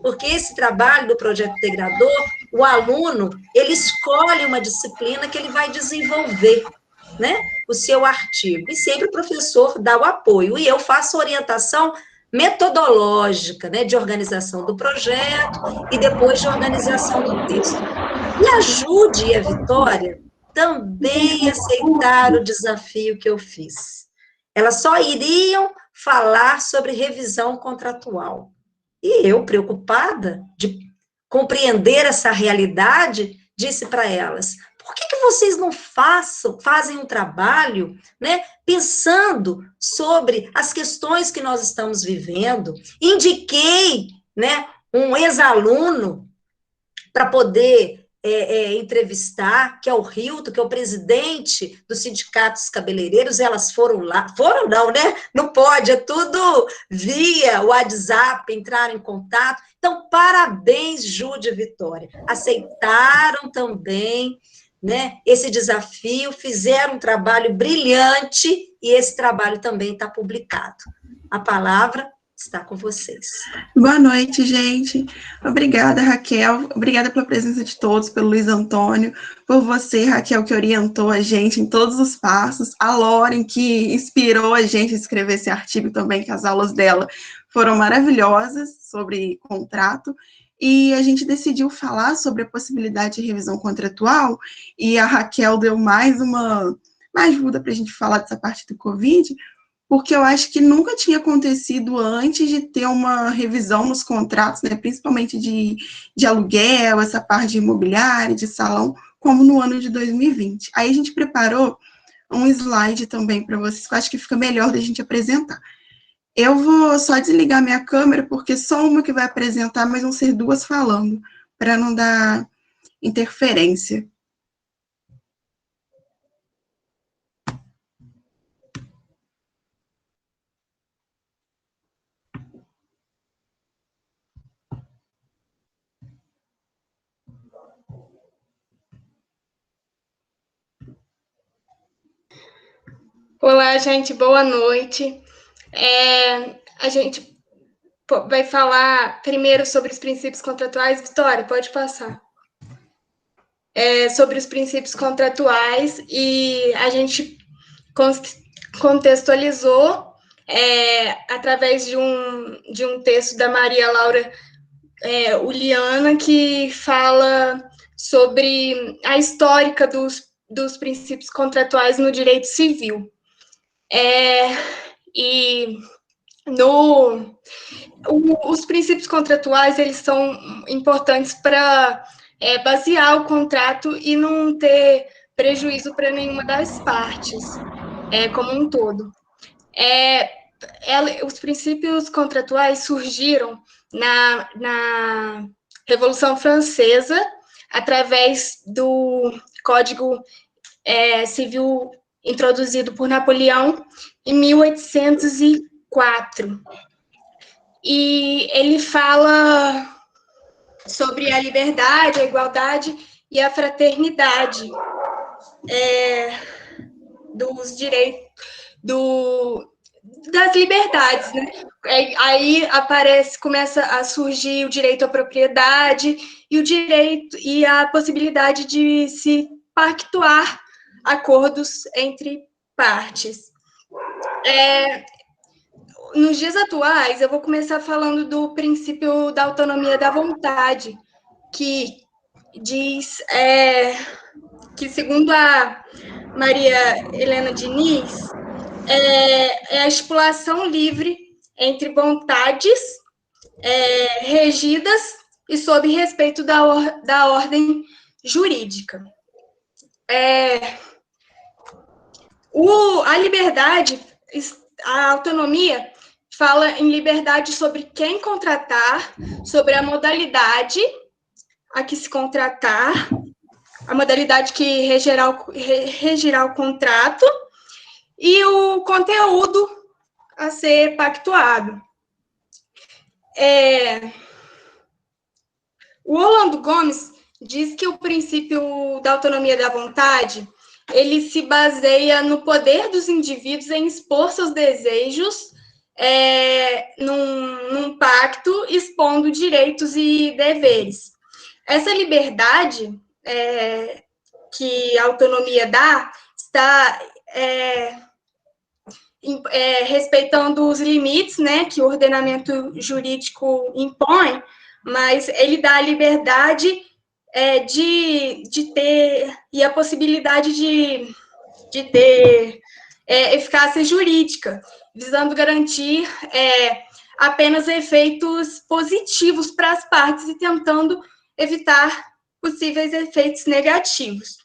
Porque esse trabalho do projeto integrador, o aluno, ele escolhe uma disciplina que ele vai desenvolver, né, o seu artigo, e sempre o professor dá o apoio, e eu faço orientação metodológica, né, de organização do projeto, e depois de organização do texto. E a Jude e a Vitória também aceitaram o desafio que eu fiz. Elas só iriam falar sobre revisão contratual. E eu, preocupada de compreender essa realidade, disse para elas: por que vocês não fazem um trabalho, né, pensando sobre as questões que nós estamos vivendo? Indiquei, né, um ex-aluno para poder entrevistar, que é o Hilton, que é o presidente do Sindicato dos Cabeleireiros. Elas foram lá, foram não, né? Não pode, é tudo via WhatsApp, entrar em contato. Então, parabéns, Jude e Vitória. Aceitaram também, né, esse desafio, fizeram um trabalho brilhante e esse trabalho também está publicado. A palavra está com vocês. Boa noite, gente. Obrigada, Raquel. Obrigada pela presença de todos, pelo Luiz Antônio, por você, Raquel, que orientou a gente em todos os passos, a Loren, que inspirou a gente a escrever esse artigo também, que as aulas dela foram maravilhosas sobre contrato, e a gente decidiu falar sobre a possibilidade de revisão contratual, e a Raquel deu mais uma ajuda para a gente falar dessa parte do Covid, porque eu acho que nunca tinha acontecido antes de ter uma revisão nos contratos, né, principalmente de aluguel, essa parte de imobiliário, de salão, como no ano de 2020. Aí a gente preparou um slide também para vocês, que eu acho que fica melhor da gente apresentar. Eu vou só desligar minha câmera, porque só uma que vai apresentar, mas vão ser duas falando, para não dar interferência. Olá, gente, boa noite. A gente vai falar primeiro sobre os princípios contratuais. Vitória, pode passar. Sobre os princípios contratuais, e a gente contextualizou através de um texto da Maria Laura Uliana, que fala sobre a histórica dos princípios contratuais no direito civil. Os princípios contratuais, eles são importantes para basear o contrato e não ter prejuízo para nenhuma das partes, como um todo. Os princípios contratuais surgiram na Revolução Francesa, através do Código Civil introduzido por Napoleão em 1804. E ele fala sobre a liberdade, a igualdade e a fraternidade dos direitos, das liberdades, né? Aí começa a surgir o direito à propriedade e a possibilidade de se pactuar acordos entre partes. Nos dias atuais, eu vou começar falando do princípio da autonomia da vontade, que diz que, segundo a Maria Helena Diniz, é a estipulação livre entre vontades regidas e sob respeito da ordem jurídica. A liberdade, a autonomia, fala em liberdade sobre quem contratar, sobre a modalidade a que se contratar, a modalidade que regirá o contrato e o conteúdo a ser pactuado. O Orlando Gomes diz que o princípio da autonomia da vontade, ele se baseia no poder dos indivíduos em expor seus desejos num pacto, expondo direitos e deveres. Essa liberdade que a autonomia dá está respeitando os limites, né, que o ordenamento jurídico impõe, mas ele dá a liberdade de ter, e a possibilidade de ter eficácia jurídica, visando garantir apenas efeitos positivos para as partes e tentando evitar possíveis efeitos negativos.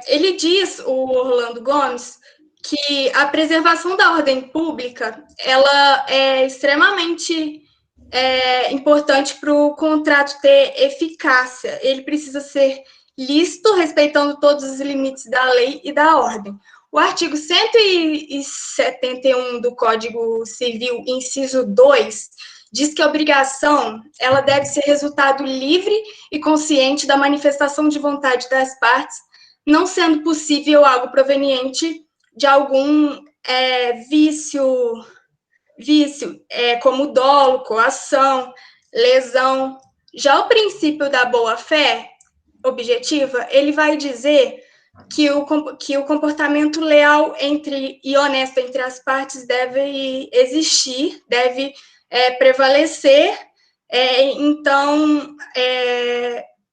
Ele diz, o Orlando Gomes, que a preservação da ordem pública ela é extremamente importante para o contrato ter eficácia. Ele precisa ser lícito, respeitando todos os limites da lei e da ordem. O artigo 171 do Código Civil, inciso 2, diz que a obrigação ela deve ser resultado livre e consciente da manifestação de vontade das partes, não sendo possível algo proveniente de algum vício, como dolo, coação, lesão. Já o princípio da boa-fé objetiva, ele vai dizer que o comportamento leal e honesto entre as partes deve existir, deve prevalecer. Então,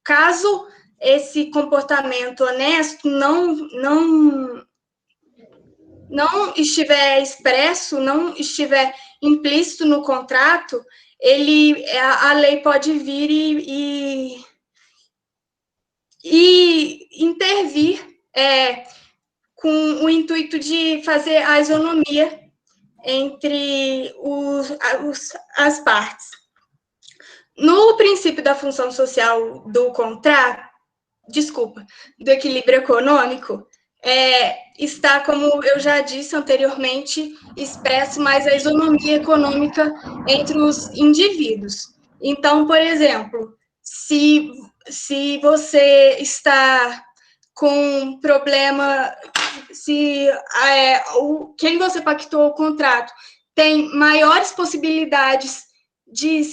caso esse comportamento honesto não estiver expresso, não estiver implícito no contrato, a lei pode vir e intervir com o intuito de fazer a isonomia entre as partes. No princípio da função social do contrato, do equilíbrio econômico, está, como eu já disse anteriormente, expresso mais a isonomia econômica entre os indivíduos. Então, por exemplo, se você está com problema, se quem você pactuou o contrato tem maiores possibilidades de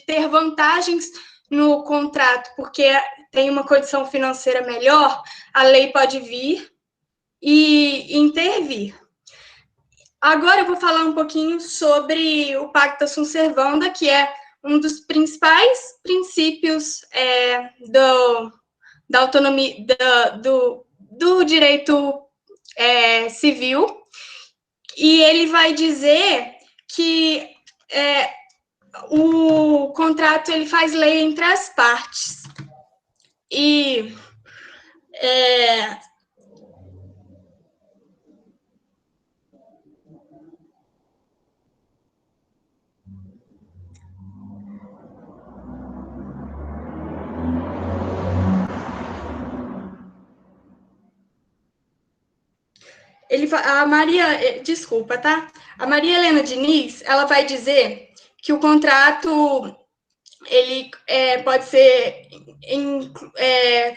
ter vantagens no contrato, porque tem uma condição financeira melhor, a lei pode vir e intervir. Agora eu vou falar um pouquinho sobre o Pacta Sunt Servanda, que é um dos principais princípios da autonomia do direito civil, e ele vai dizer que o contrato ele faz lei entre as partes. E a Maria, desculpa, tá? A Maria Helena Diniz, ela vai dizer que o contrato ele pode ser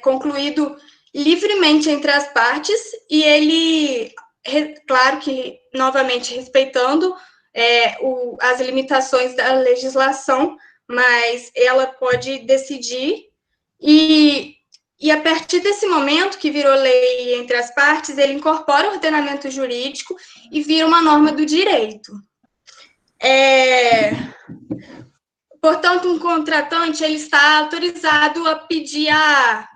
concluído livremente entre as partes e ele, claro que, novamente, respeitando as limitações da legislação, mas ela pode decidir e E a partir desse momento que virou lei entre as partes, ele incorpora o ordenamento jurídico e vira uma norma do direito. Portanto, um contratante ele está autorizado a pedir a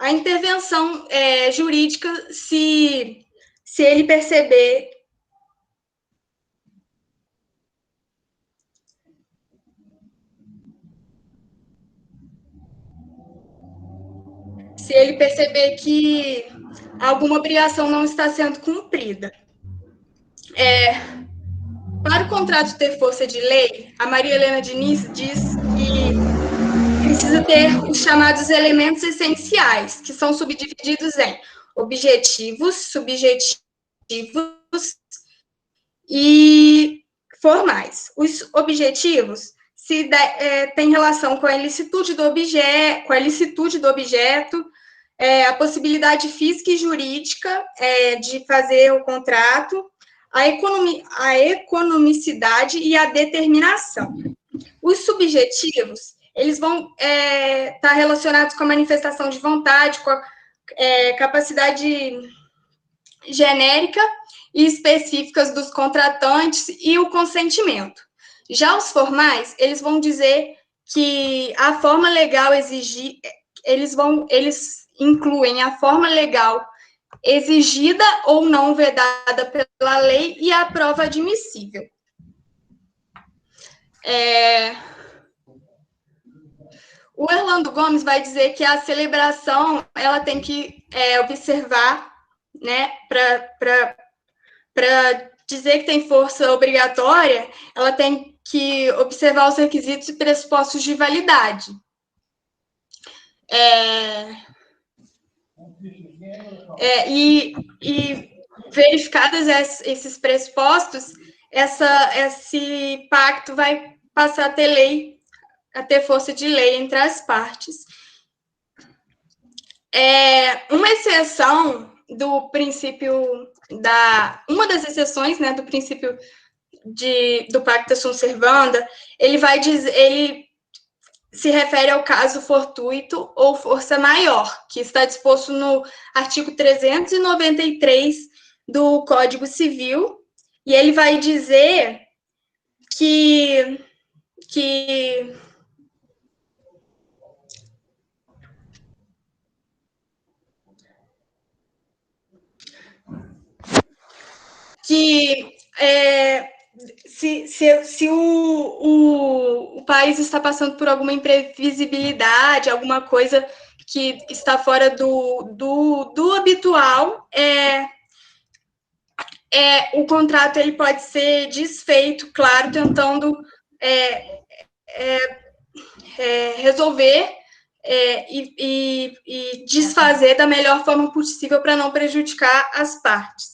intervenção jurídica se ele perceber que alguma obrigação não está sendo cumprida. Para o contrato ter força de lei, a Maria Helena Diniz diz que precisa ter os chamados elementos essenciais, que são subdivididos em objetivos, subjetivos e formais. Os objetivos têm relação com a ilicitude do objeto, a possibilidade física e jurídica de fazer o contrato, a economicidade e a determinação. Os subjetivos, eles vão estar relacionados com a manifestação de vontade, com a capacidade genérica e específicas dos contratantes e o consentimento. Já os formais, eles vão dizer que a forma legal eles incluem a forma legal exigida ou não vedada pela lei e a prova admissível. O Orlando Gomes vai dizer que a celebração ela tem que observar, né, para dizer que tem força obrigatória, ela tem que observar os requisitos e pressupostos de validade. E verificados esses pressupostos, esse pacto vai passar a ter força de lei entre as partes. Uma exceção do princípio uma das exceções, né, do princípio do pacta sunt servanda, ele se refere ao caso fortuito ou força maior, que está disposto no artigo 393 do Código Civil, e ele vai dizer que se o país está passando por alguma imprevisibilidade, alguma coisa que está fora do habitual, o contrato ele pode ser desfeito, claro, tentando resolver e desfazer da melhor forma possível para não prejudicar as partes.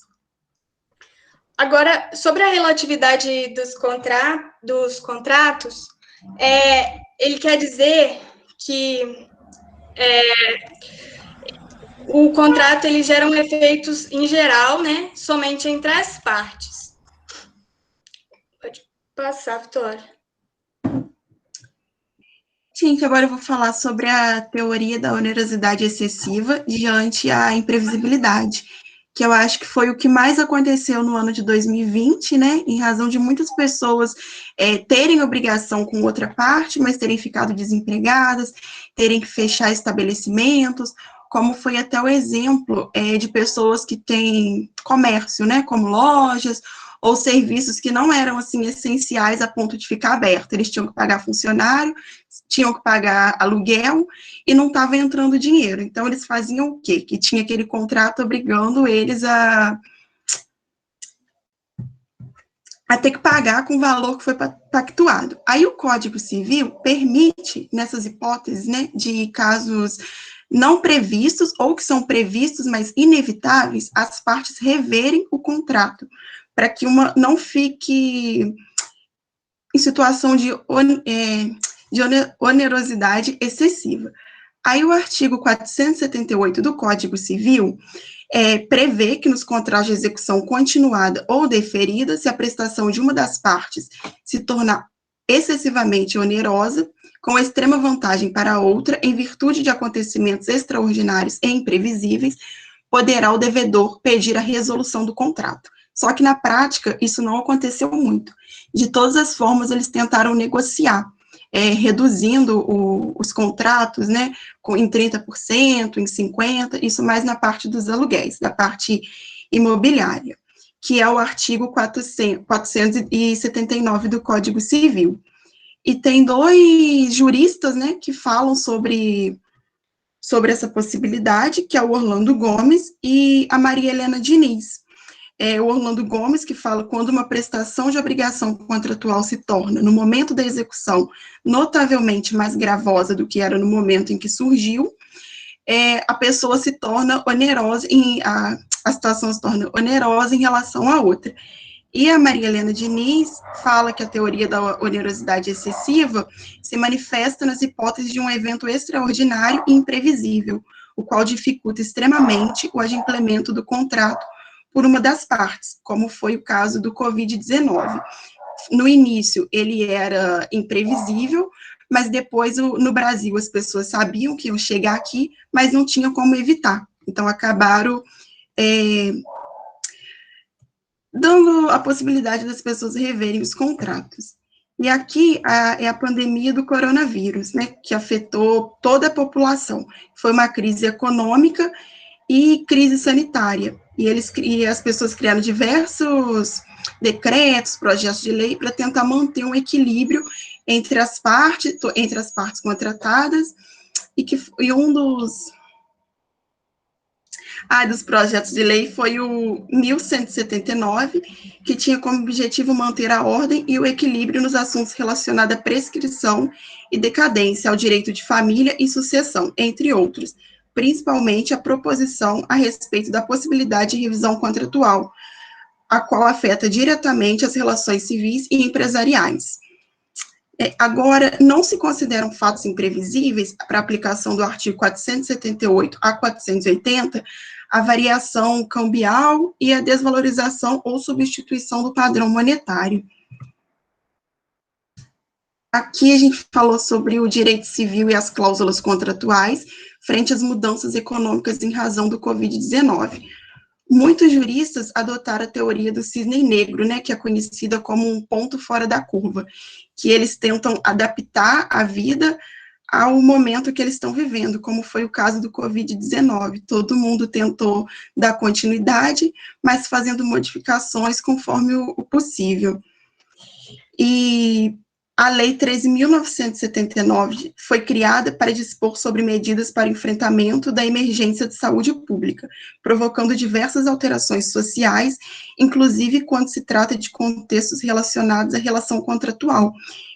Agora, sobre a relatividade dos contratos, ele quer dizer que o contrato ele gera efeitos em geral, né, somente entre as partes. Pode passar, Vitória. Gente, agora eu vou falar sobre a teoria da onerosidade excessiva diante a imprevisibilidade, que eu acho que foi o que mais aconteceu no ano de 2020, né, em razão de muitas pessoas terem obrigação com outra parte, mas terem ficado desempregadas, terem que fechar estabelecimentos, como foi até o exemplo de pessoas que têm comércio, né, como lojas, ou serviços que não eram, assim, essenciais a ponto de ficar aberto. Eles tinham que pagar funcionário, tinham que pagar aluguel, e não estava entrando dinheiro. Então, eles faziam o quê? Que tinha aquele contrato obrigando eles a ter que pagar com o valor que foi pactuado. Aí, o Código Civil permite, nessas hipóteses, né, de casos não previstos, ou que são previstos, mas inevitáveis, as partes reverem o contrato, para que uma não fique em situação de onerosidade excessiva. Aí o artigo 478 do Código Civil prevê que nos contratos de execução continuada ou deferida, se a prestação de uma das partes se tornar excessivamente onerosa, com extrema vantagem para a outra, em virtude de acontecimentos extraordinários e imprevisíveis, poderá o devedor pedir a resolução do contrato. Só que, na prática, isso não aconteceu muito. De todas as formas, eles tentaram negociar, reduzindo os contratos, né, em 30%, em 50%, isso mais na parte dos aluguéis, da parte imobiliária, que é o artigo 479 do Código Civil. E tem dois juristas, né, que falam sobre essa possibilidade, que é o Orlando Gomes e a Maria Helena Diniz. O Orlando Gomes, que fala quando uma prestação de obrigação contratual se torna, no momento da execução, notavelmente mais gravosa do que era no momento em que surgiu, a pessoa se torna onerosa, a situação se torna onerosa em relação à outra. E a Maria Helena Diniz fala que a teoria da onerosidade excessiva se manifesta nas hipóteses de um evento extraordinário e imprevisível, o qual dificulta extremamente o adimplemento do contrato por uma das partes, como foi o caso do Covid-19. No início, ele era imprevisível, mas depois, no Brasil, as pessoas sabiam que iam chegar aqui, mas não tinham como evitar. Então, acabaram dando a possibilidade das pessoas reverem os contratos. E aqui é a pandemia do coronavírus, né, que afetou toda a população. Foi uma crise econômica e crise sanitária. E as pessoas criaram diversos decretos, projetos de lei, para tentar manter um equilíbrio entre as partes contratadas, e um dos projetos de lei foi o 1179, que tinha como objetivo manter a ordem e o equilíbrio nos assuntos relacionados à prescrição e decadência, ao direito de família e sucessão, entre outros, principalmente a proposição a respeito da possibilidade de revisão contratual, a qual afeta diretamente as relações civis e empresariais. Agora, não se consideram fatos imprevisíveis, para aplicação do artigo 478 a 480, a variação cambial e a desvalorização ou substituição do padrão monetário. Aqui a gente falou sobre o direito civil e as cláusulas contratuais frente às mudanças econômicas em razão do Covid-19. Muitos juristas adotaram a teoria do cisne negro, né, que é conhecida como um ponto fora da curva, que eles tentam adaptar a vida ao momento que eles estão vivendo, como foi o caso do Covid-19. Todo mundo tentou dar continuidade, mas fazendo modificações conforme o possível. E a Lei 13.979 foi criada para dispor sobre medidas para o enfrentamento da emergência de saúde pública, provocando diversas alterações sociais, inclusive quando se trata de contextos relacionados à relação contratual.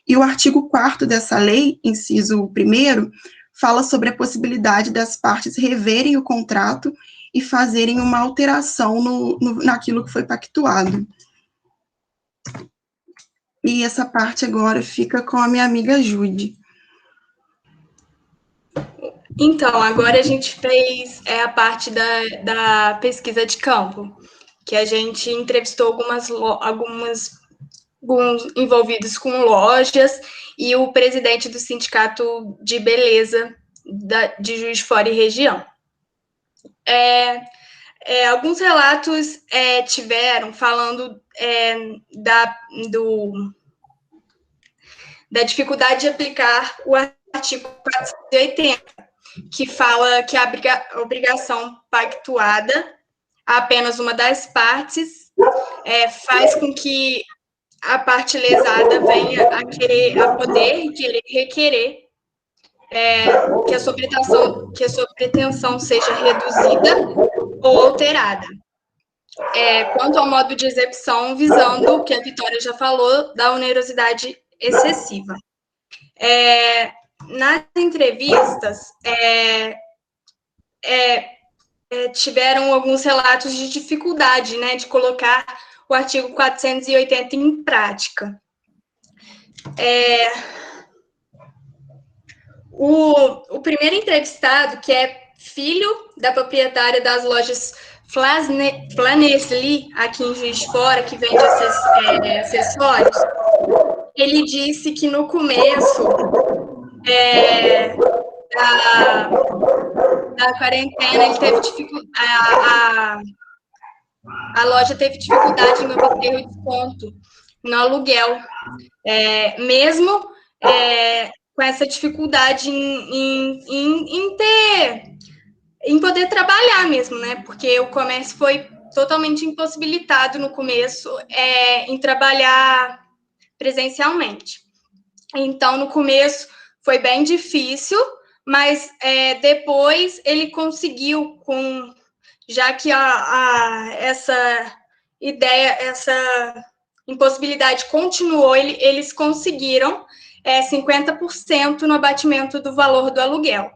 E o artigo 4º dessa lei, inciso 1º, fala sobre a possibilidade das partes reverem o contrato e fazerem uma alteração naquilo que foi pactuado. E essa parte agora fica com a minha amiga Jude. Então, agora a gente fez a parte da pesquisa de campo, que a gente entrevistou alguns envolvidos com lojas e o presidente do Sindicato de Beleza de Juiz de Fora e região. Alguns relatos tiveram falando da dificuldade de aplicar o artigo 480, que fala que a obrigação pactuada a apenas uma das partes faz com que a parte lesada venha a poder requerer que a sua pretensão seja reduzida ou alterada. Quanto ao modo de execução, visando, que a Vitória já falou, da onerosidade excessiva. Nas entrevistas, tiveram alguns relatos de dificuldade, né, de colocar o artigo 480 em prática. O primeiro entrevistado, que é filho da proprietária das lojas Flanesli, aqui em Juiz de Fora, que vende acessórios, ele disse que no começo da quarentena ele teve a loja teve dificuldade em obter o desconto no aluguel, mesmo com essa dificuldade em poder trabalhar mesmo, né? Porque o comércio foi totalmente impossibilitado no começo em trabalhar presencialmente. Então, no começo foi bem difícil, mas depois ele conseguiu, já que essa ideia, essa impossibilidade continuou, eles conseguiram 50% no abatimento do valor do aluguel.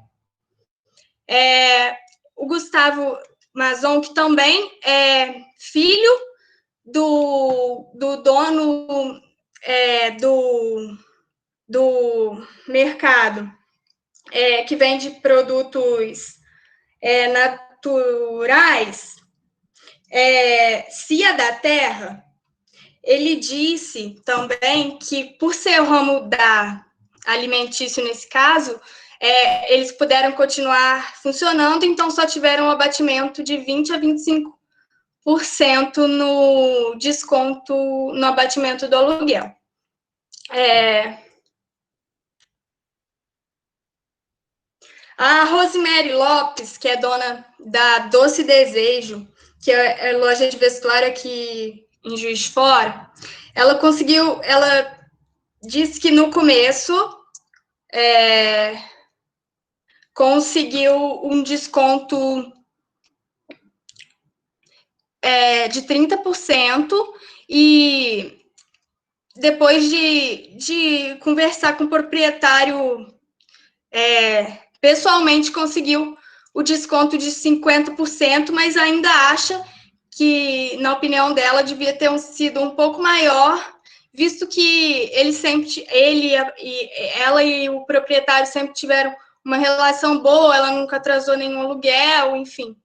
O Gustavo Mazon, que também é filho do dono do mercado, que vende produtos naturais, Cia da Terra, ele disse também que, por ser o ramo alimentício nesse caso, eles puderam continuar funcionando, então só tiveram um abatimento de 20% a 25% no desconto no abatimento do aluguel. A Rosemary Lopes, que é dona da Doce Desejo, que é loja de vestuário aqui em Juiz de Fora, ela disse que no começo conseguiu um desconto de 30% e depois de conversar com o proprietário pessoalmente conseguiu o desconto de 50%, mas ainda acha que, na opinião dela, devia ter sido um pouco maior, visto que ela e o proprietário sempre tiveram uma relação boa, ela nunca atrasou nenhum aluguel, enfim.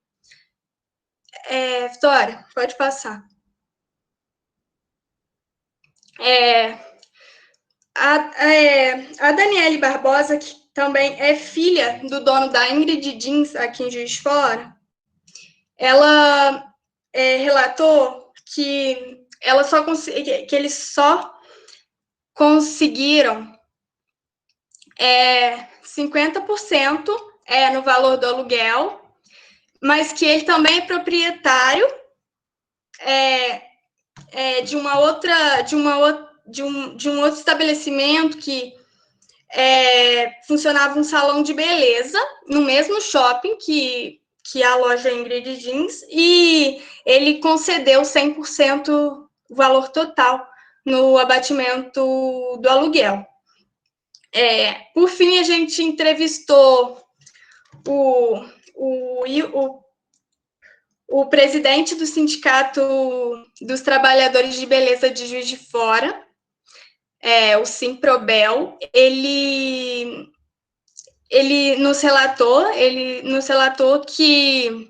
Vitória, pode passar. A Daniele Barbosa, que também é filha do dono da Ingrid Jeans, aqui em Juiz de Fora, ela relatou que eles só conseguiram 50% no valor do aluguel, mas que ele também é proprietário de um outro estabelecimento que funcionava um salão de beleza no mesmo shopping que a loja Ingrid Jeans, e ele concedeu 100% o valor total no abatimento do aluguel. Por fim, a gente entrevistou o presidente do Sindicato dos Trabalhadores de Beleza de Juiz de Fora, o Simprobel. Ele nos relatou que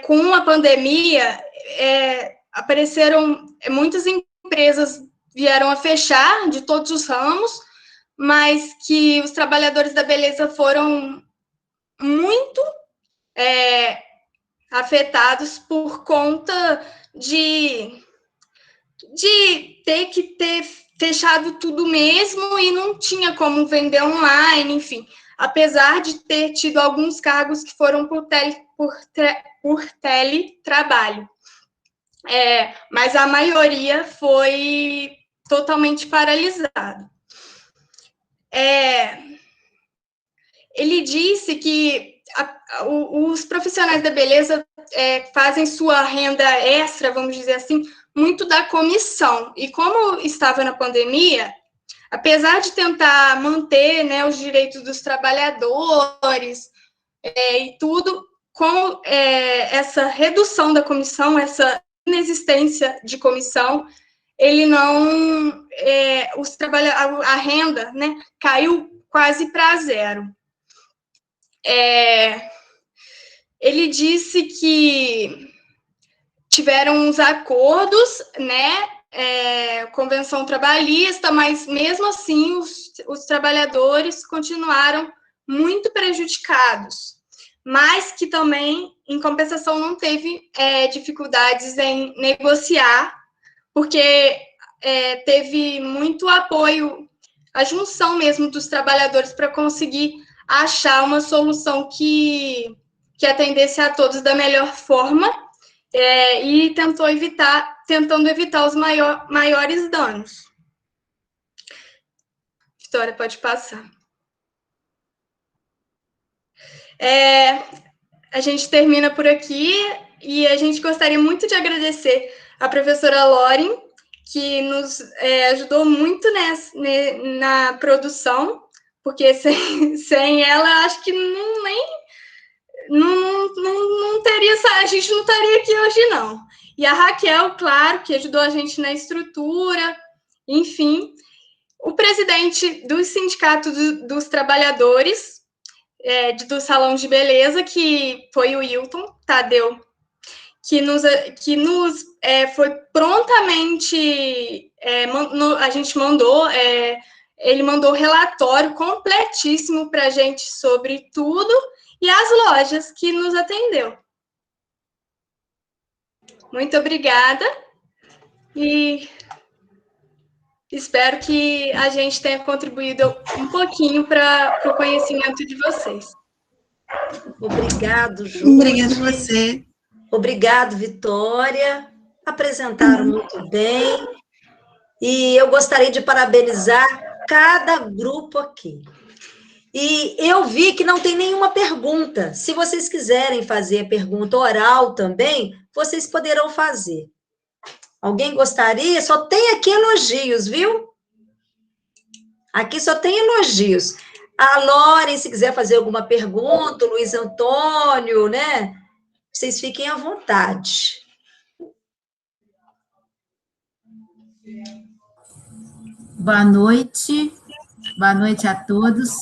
com a pandemia apareceram muitas empresas, vieram a fechar de todos os ramos, mas que os trabalhadores da beleza foram muito afetados por conta de ter que ter fechado tudo mesmo e não tinha como vender online, enfim, apesar de ter tido alguns cargos que foram por teletrabalho. Mas a maioria foi totalmente paralisado. Ele disse que os profissionais da beleza fazem sua renda extra, vamos dizer assim, muito da comissão. E como estava na pandemia, apesar de tentar manter, né, os direitos dos trabalhadores e tudo, com essa redução da comissão, essa inexistência de comissão, ele não, a renda, né, caiu quase para zero. Ele disse que tiveram uns acordos, né, convenção trabalhista, mas mesmo assim os trabalhadores continuaram muito prejudicados, mas que também, em compensação, não teve dificuldades em negociar, porque teve muito apoio, a junção mesmo dos trabalhadores para conseguir achar uma solução que atendesse a todos da melhor forma, e tentando evitar os maiores danos. Vitória, pode passar. A gente termina por aqui e a gente gostaria muito de agradecer a professora Loren, que nos ajudou muito na produção, porque sem ela, acho que não teria, a gente não estaria aqui hoje, não. E a Raquel, claro, que ajudou a gente na estrutura, enfim. O presidente do Sindicato dos Trabalhadores, do Salão de Beleza, que foi o Hilton Tadeu, que nos foi prontamente, a gente mandou, ele mandou relatório completíssimo para a gente sobre tudo, e as lojas que nos atendeu. Muito obrigada, e espero que a gente tenha contribuído um pouquinho para o conhecimento de vocês. Obrigado, Ju. Obrigada a você. Obrigado, Vitória. Apresentaram muito bem. E eu gostaria de parabenizar cada grupo aqui. E eu vi que não tem nenhuma pergunta. Se vocês quiserem fazer pergunta oral também, vocês poderão fazer. Alguém gostaria? Só tem aqui elogios, viu? Aqui só tem elogios. A Loren, se quiser fazer alguma pergunta, o Luiz Antônio, né? Vocês fiquem à vontade. Boa noite a todos.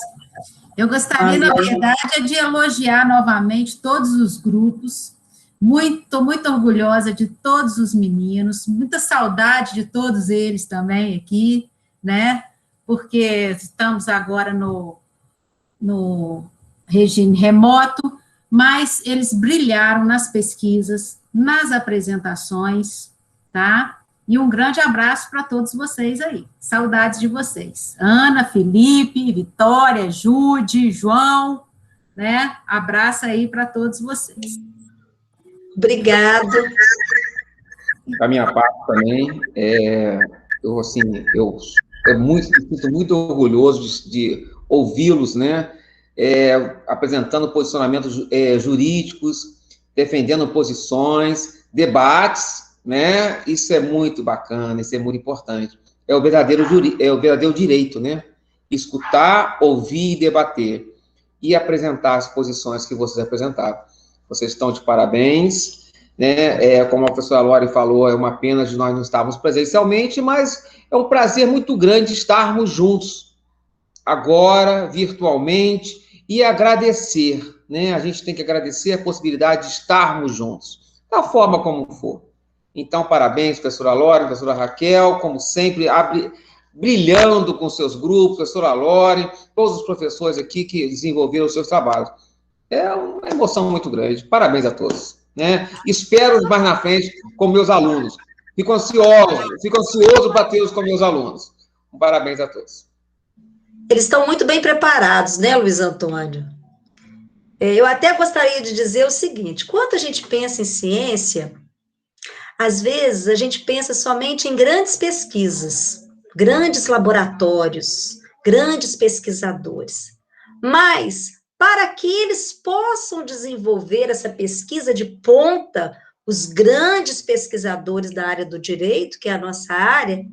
Eu gostaria, na verdade, de elogiar novamente todos os grupos. Estou muito orgulhosa de todos os meninos, muita saudade de todos eles também aqui, né? Porque estamos agora no regime remoto, mas eles brilharam nas pesquisas, nas apresentações, tá? E um grande abraço para todos vocês aí. Saudades de vocês. Ana, Felipe, Vitória, Jude, João, né? Abraço aí para todos vocês. Obrigada. Da minha parte também, eu me sinto muito orgulhoso de ouvi-los, né? Apresentando posicionamentos jurídicos, defendendo posições, debates, né? Isso é muito bacana, isso é muito importante. É o verdadeiro direito, né? Escutar, ouvir e debater. E apresentar as posições que vocês apresentaram. Vocês estão de parabéns, né? Como a professora Loren falou, é uma pena de nós não estarmos presencialmente, mas é um prazer muito grande estarmos juntos, agora, virtualmente, e agradecer, né? A gente tem que agradecer a possibilidade de estarmos juntos, da forma como for. Então, parabéns, professora Loren, professora Raquel, como sempre, brilhando com seus grupos, professora Loren, todos os professores aqui que desenvolveram os seus trabalhos. É uma emoção muito grande. Parabéns a todos, né? Espero mais na frente com meus alunos. Fico ansioso para tê-los com meus alunos. Parabéns a todos. Eles estão muito bem preparados, né, Luiz Antônio? Eu até gostaria de dizer o seguinte, quando a gente pensa em ciência, às vezes a gente pensa somente em grandes pesquisas, grandes laboratórios, grandes pesquisadores. Mas, para que eles possam desenvolver essa pesquisa de ponta, os grandes pesquisadores da área do direito, que é a nossa área,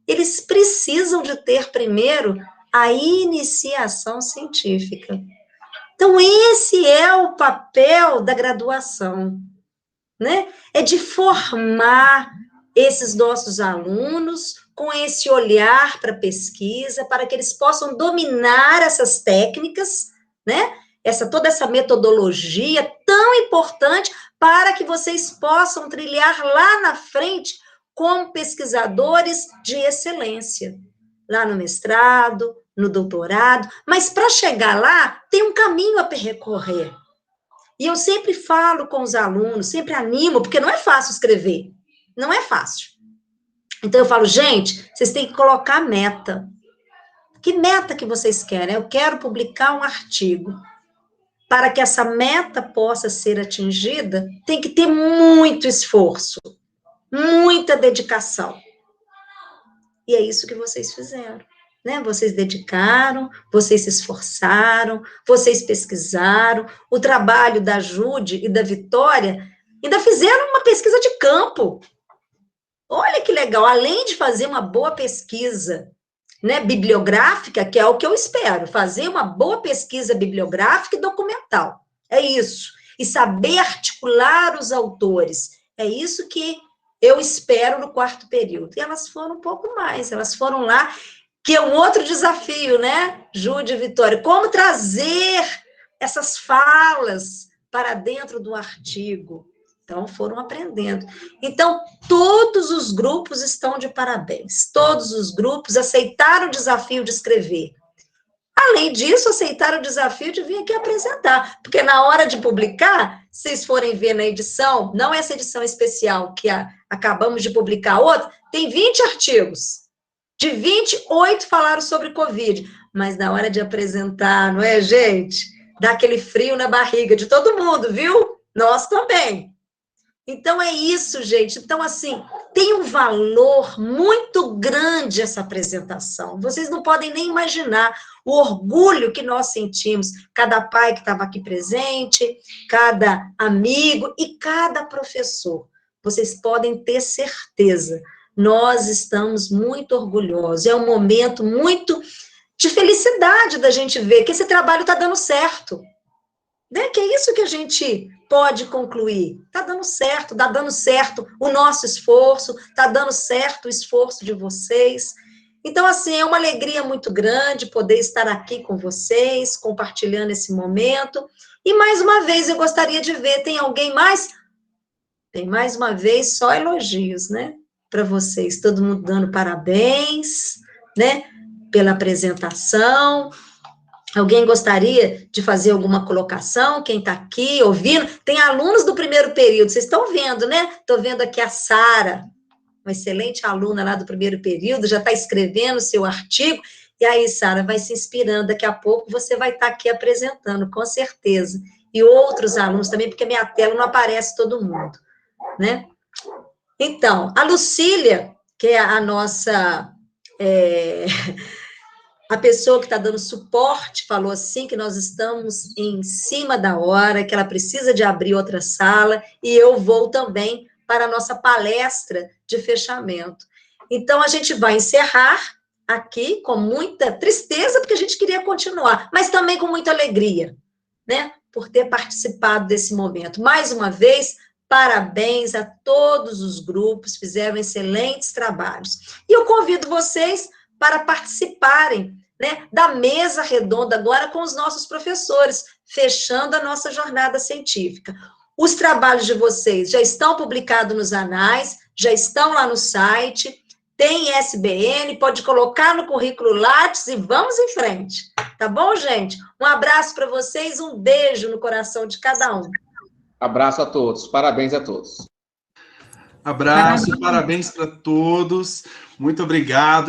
eles precisam de ter primeiro a iniciação científica. Então, esse é o papel da graduação, né? É de formar esses nossos alunos com esse olhar para a pesquisa, para que eles possam dominar essas técnicas, né? Toda essa metodologia tão importante para que vocês possam trilhar lá na frente como pesquisadores de excelência, lá no mestrado, no doutorado, mas para chegar lá, tem um caminho a percorrer. E eu sempre falo com os alunos, sempre animo, porque não é fácil escrever, não é fácil. Então eu falo, gente, vocês têm que colocar meta. Que meta que vocês querem? Eu quero publicar um artigo. Para que essa meta possa ser atingida, tem que ter muito esforço, muita dedicação. E é isso que vocês fizeram, né? Vocês dedicaram, vocês se esforçaram, vocês pesquisaram. O trabalho da Jude e da Vitória ainda fizeram uma pesquisa de campo. Olha que legal, além de fazer uma boa pesquisa, né, bibliográfica, que é o que eu espero, fazer uma boa pesquisa bibliográfica e documental. É isso. E saber articular os autores. É isso que eu espero no quarto período. E elas foram um pouco mais, elas foram lá, que é um outro desafio, né, Jude e Vitória? Como trazer essas falas para dentro do artigo? Então, foram aprendendo. Então, todos os grupos estão de parabéns. Todos os grupos aceitaram o desafio de escrever. Além disso, aceitaram o desafio de vir aqui apresentar. Porque na hora de publicar, se vocês forem ver na edição, não essa edição especial que acabamos de publicar, outra, tem 20 artigos. De 28 falaram sobre Covid. Mas na hora de apresentar, não é, gente? Dá aquele frio na barriga de todo mundo, viu? Nós também. Então, é isso, gente. Então, assim, tem um valor muito grande essa apresentação. Vocês não podem nem imaginar o orgulho que nós sentimos, cada pai que estava aqui presente, cada amigo e cada professor. Vocês podem ter certeza, nós estamos muito orgulhosos. É um momento muito de felicidade da gente ver que esse trabalho está dando certo. Né? Que é isso que a gente pode concluir. Está dando certo o nosso esforço, está dando certo o esforço de vocês. Então, assim, é uma alegria muito grande poder estar aqui com vocês, compartilhando esse momento. E, mais uma vez, eu gostaria de ver, tem alguém mais? Tem, mais uma vez, só elogios, né? Para vocês, todo mundo dando parabéns, né? Pela apresentação. Alguém gostaria de fazer alguma colocação? Quem está aqui ouvindo? Tem alunos do primeiro período, vocês estão vendo, né? Estou vendo aqui a Sara, uma excelente aluna lá do primeiro período, já está escrevendo o seu artigo. E aí, Sara, vai se inspirando. Daqui a pouco você vai estar aqui apresentando, com certeza. E outros alunos também, porque a minha tela não aparece todo mundo, né? Então, a Lucília, que é a nossa... A pessoa que está dando suporte falou assim que nós estamos em cima da hora, que ela precisa de abrir outra sala, e eu vou também para a nossa palestra de fechamento. Então, a gente vai encerrar aqui com muita tristeza, porque a gente queria continuar, mas também com muita alegria, né, por ter participado desse momento. Mais uma vez, parabéns a todos os grupos, fizeram excelentes trabalhos. E eu convido vocês para participarem, né, da mesa redonda agora com os nossos professores, fechando a nossa jornada científica. Os trabalhos de vocês já estão publicados nos anais, já estão lá no site, tem SBN, pode colocar no currículo Lattes e vamos em frente. Tá bom, gente? Um abraço para vocês, um beijo no coração de cada um. Abraço a todos, parabéns a todos. Abraço, parabéns para todos, muito obrigado.